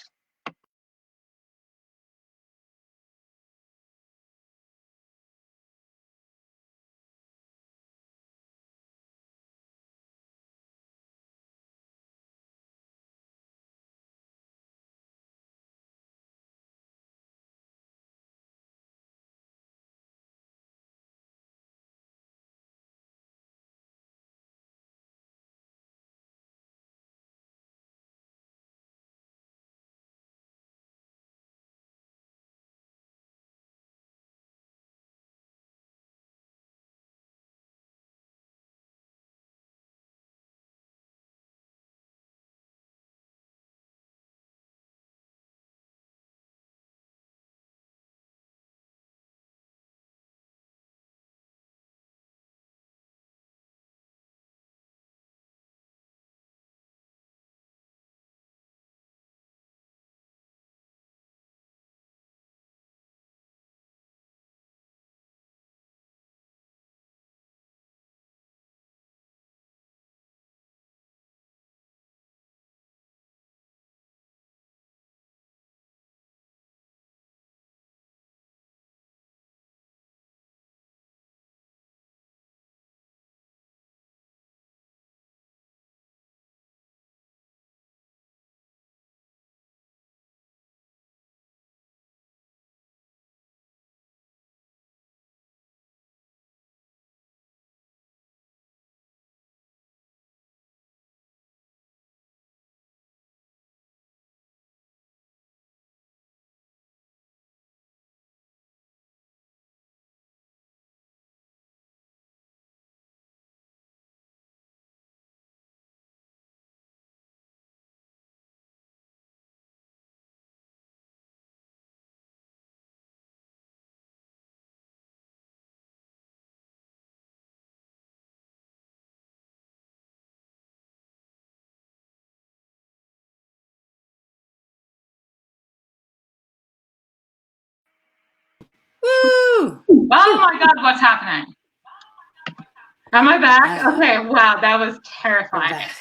B: Woo!
A: Oh
B: Phew.
A: my God, what's happening? Am I back?
B: Uh,
A: Okay, wow, that was
B: we're
A: terrifying.
B: back.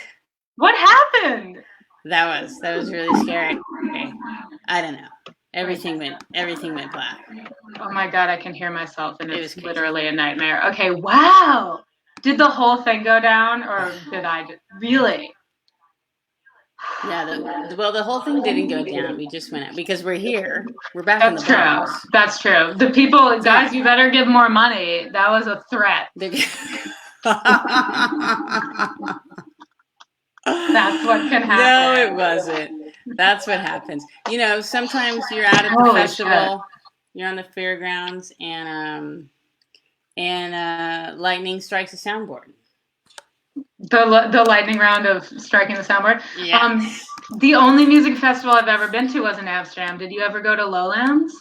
A: What happened?
B: That was really scary. I don't know.
A: Wait,
B: Everything went black.
A: oh my God, I can hear myself and
B: It was
A: it's
B: crazy.
A: literally a nightmare. Okay, wow. Did the whole thing go down or did I really?
B: Yeah, well, the whole thing didn't go down. We just went out because we're here. We're back in the
A: That's true.
B: box.
A: That's true. The people,
B: Yeah.
A: guys, you better give more money. That was a threat. That's what can
B: No, it
A: happen.
B: wasn't. That's what happens. You know, sometimes you're out at the
A: Holy shit.
B: festival You're on the fairgrounds, and lightning strikes a soundboard.
A: The lightning round of striking the soundboard.
B: Yes.
A: The only music festival I've ever been to was in Amsterdam. Did you ever go to Lowlands?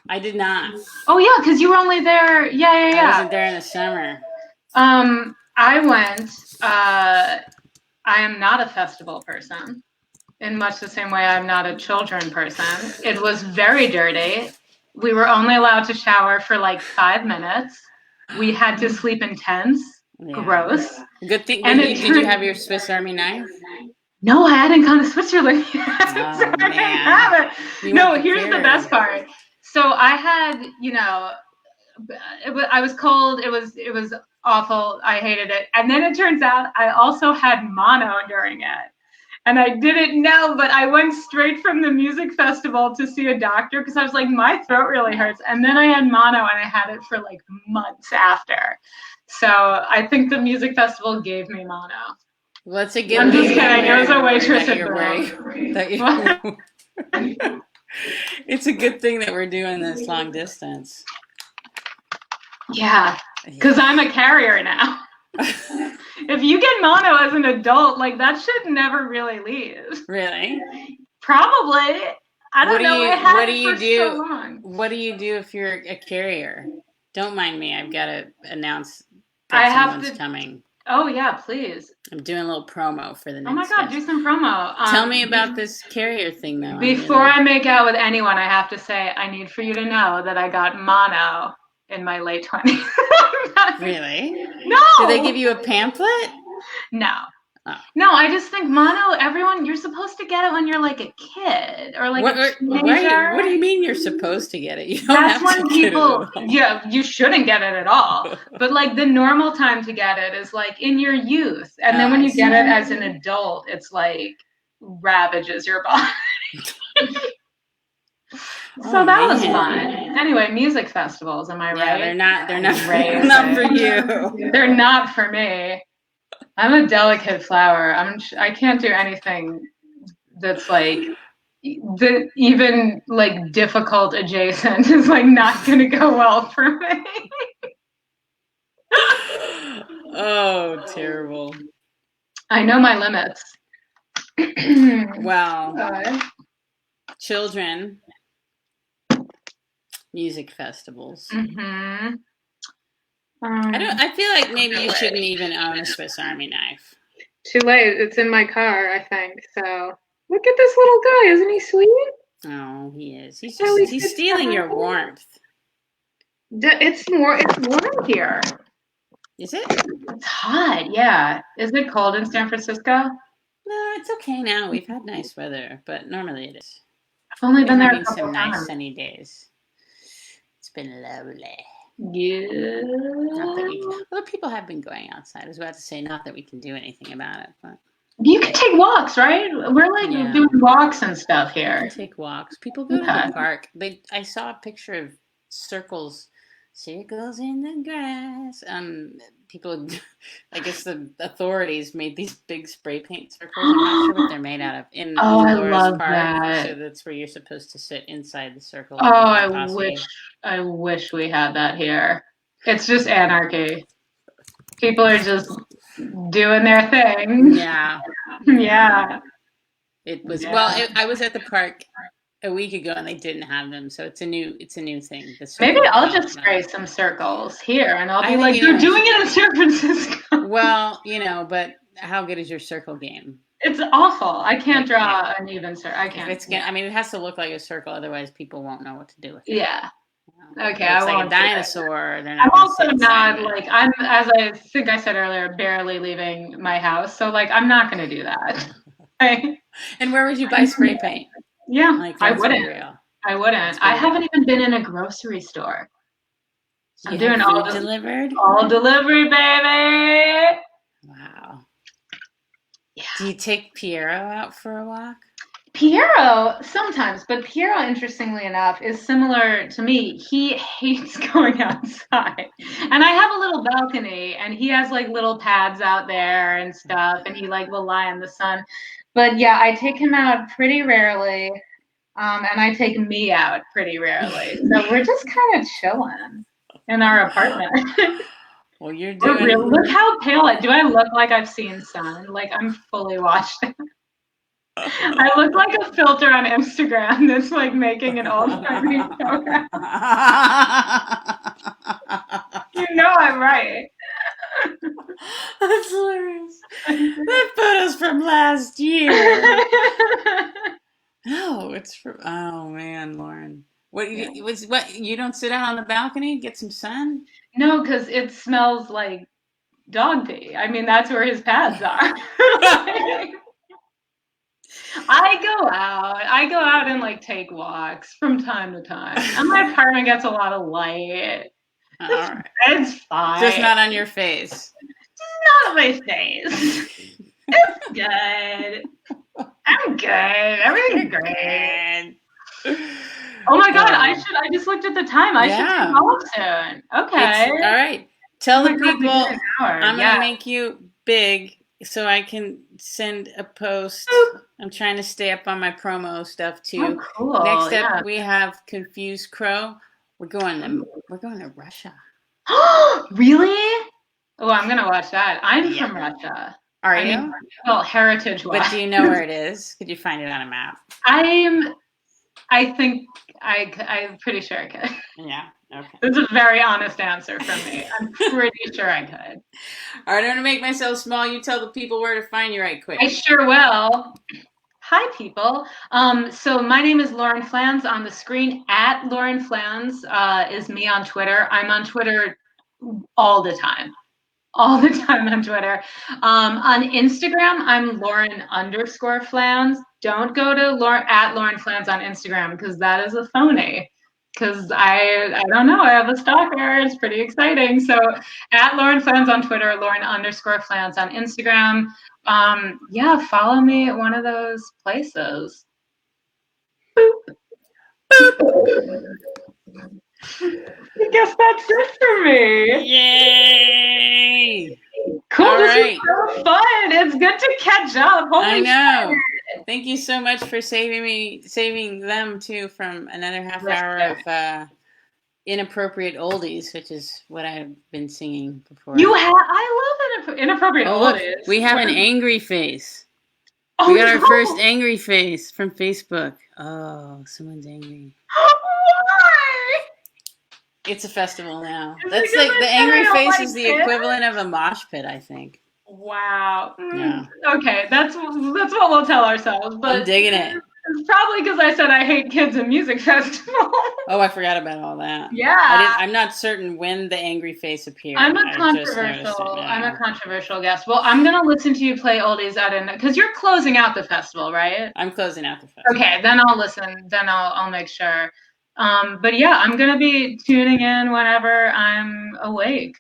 B: I did not.
A: Oh yeah, because you were only there. Yeah.
B: I wasn't there in the summer.
A: I went. I am not a festival person, in much the same way I'm not a children person. It was very dirty. We were only allowed to shower for like 5 minutes. We had to sleep in tents. Yeah. Gross.
B: Good thing. Did you have your Swiss Army knife?
A: No, I hadn't gone to Switzerland yet.
B: Oh, man.
A: No, here's the best part. So I had, I was cold. It was awful. I hated it. And then it turns out I also had mono during it. And I didn't know, but I went straight from the music festival to see a doctor because I was like, my throat really hurts. And then I had mono and I had it for like months after. So I think the music festival gave me mono.
B: Well, it's a good
A: I'm just kidding. It was a waitress
B: It's a good thing that we're doing this long distance.
A: Yeah, because I'm a carrier now. If you get mono as an adult, like that shit never really leaves.
B: Really?
A: Probably. I don't know.
B: What do you do? So long. What do you do if you're a carrier? Don't mind me. I've got to announce that someone's coming.
A: Oh yeah, please.
B: I'm doing a little promo for the next.
A: Oh my god, do some promo.
B: Tell me about this carrier thing, though.
A: Before I make out with anyone, I have to say I need for you to know that I got mono in my late 20s.
B: Really?
A: No.
B: Did they give you a pamphlet?
A: No. Oh. No, I just think mono, you're supposed to get it when you're like a kid or like a teenager.
B: What do you mean you're supposed to get it? You don't
A: That's
B: have
A: when
B: to
A: people,
B: get it
A: yeah, you shouldn't get it at all. But like the normal time to get it is like in your youth. And then when you get it as an adult, it's like ravages your body. So that was fun. Anyway, music festivals, am I right?
B: They're not not for you.
A: They're not for me. I'm a delicate flower. I can't do anything that's like even like difficult adjacent is like not going to go well for me.
B: Oh, terrible.
A: I know my limits.
B: Wow. Children. Music festivals.
A: Mm-hmm.
B: I feel like maybe you shouldn't even own a Swiss Army knife.
A: Too late. It's in my car, I think. So look at this little guy. Isn't he sweet?
B: Oh, he is. He's stealing your warmth.
A: It's warm here.
B: Is it?
A: It's hot. Yeah. Is it cold in San Francisco?
B: No, it's okay now. We've had nice weather, but normally it is.
A: I've only been there a
B: some
A: couple times.
B: Nice sunny days. It's been lovely.
A: Yeah.
B: Well, people have been going outside. I was about to say not that we can do anything about it, but
A: you can take walks, right? We're like doing walks and stuff here.
B: You can take walks. People go to the park. I saw a picture of circles in the grass. People, I guess the authorities made these big spray paint circles. I'm not sure what they're made out of.
A: I love Park, that.
B: So that's where you're supposed to sit inside the circle.
A: Oh, I wish we had that here. It's just anarchy. People are just doing their thing.
B: Yeah.
A: Yeah.
B: It was I was at the park a week ago and they didn't have them, so it's a new thing.
A: Maybe I'll just spray some circles here and I'll be like, they're doing it in San Francisco.
B: Well, but how good is your circle game?
A: It's awful. I can't draw an even circle. I can't.
B: It has to look like a circle, otherwise people won't know what to do with it.
A: Yeah. Okay,
B: it's like a dinosaur.
A: I'm also not I'm, as I think I said earlier, barely leaving my house. So I'm not going to do that. Right?
B: And where would you buy spray paint?
A: Yeah, I wouldn't. I haven't even been in a grocery store. I'm doing all
B: delivered.
A: All delivery, baby.
B: Wow. Yeah. Do you take Piero out for a walk?
A: Piero sometimes, but Piero, interestingly enough, is similar to me. He hates going outside, and I have a little balcony, and he has little pads out there and stuff, and he will lie in the sun. But yeah, I take him out pretty rarely. And I take me out pretty rarely. So we're just kind of chilling in our apartment.
B: Well, you're
A: We're
B: doing.
A: real. Look how pale do I look like I've seen sun? Like I'm fully washed. I look like a filter on Instagram that's like making an all-star program. You know I'm right.
B: That's hilarious. That photo's from last year. No, it's from. Oh man, Lauren. What
A: Yeah.
B: what you don't sit out on the balcony, get some sun?
A: No, because it smells like dog pee. I mean, that's where his pads are. I go out and like take walks from time to time. And my apartment gets a lot of light.
B: All right.
A: It's fine.
B: Just not on your face.
A: Not on my face. It's good. I'm good. Everything's great. Oh my god, I just looked at the time. I should take off soon. Okay.
B: All right. Tell the people I'm
A: yeah.
B: gonna make you big so I can send a post.
A: Boop.
B: I'm trying to stay up on my promo stuff too.
A: Oh, cool.
B: Next up we have Confused Crow. We're going to Russia.
A: Really? Oh, I'm gonna watch that. I'm from Russia.
B: Are you?
A: Mean, well, heritage-wise.
B: But do you know where it is? Could you find it on a map?
A: I think I'm pretty sure I could.
B: Yeah. Okay.
A: This is a very honest answer from me. I'm pretty sure I could.
B: All right, I'm gonna make myself small. You tell the people where to find you right quick.
A: I sure will. Hi, people. So my name is Lauren Flans. On the screen, at Lauren Flans is me on Twitter. I'm on Twitter all the time. All the time on Twitter. On Instagram, I'm Lauren_Flans. Don't go to Lauren Flans on Instagram because that is a phony. Because I don't know, I have a stalker. It's pretty exciting. So at Lauren Flans on Twitter, Lauren_Flans on Instagram. Yeah, follow me at one of those places. Boop. Boop. I guess that's it for me.
B: Yay!
A: Cool.
B: All
A: this
B: right.
A: is so fun. It's good to catch up. Holy
B: I know.
A: shit.
B: Thank you so much for saving them too from another half hour of inappropriate oldies, which is what I've been singing before.
A: I love inappropriate oldies.
B: We have an angry face. Oh, we got our first angry face from Facebook. Oh, someone's angry.
A: Why?
B: It's a festival now. That's like the angry face is the equivalent of a mosh pit, I think.
A: Wow.
B: Yeah.
A: Okay, that's what we'll tell ourselves. But
B: I'm digging it.
A: It's probably because I said I hate kids in music festivals.
B: Oh, I forgot about all that.
A: Yeah.
B: I'm not certain when the angry face appeared.
A: I'm a controversial guest. Well, I'm gonna listen to you play oldies because you're closing out the festival, right?
B: I'm closing out the festival.
A: Okay, then I'll listen. Then I'll make sure. But yeah, I'm gonna be tuning in whenever I'm awake.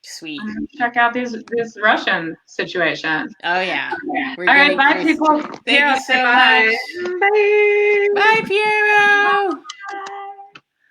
B: Sweet.
A: Check out this Russian situation.
B: Oh yeah.
A: All right, bye people.
B: Thank you so much.
A: Bye.
B: Bye, Piero.
A: Bye.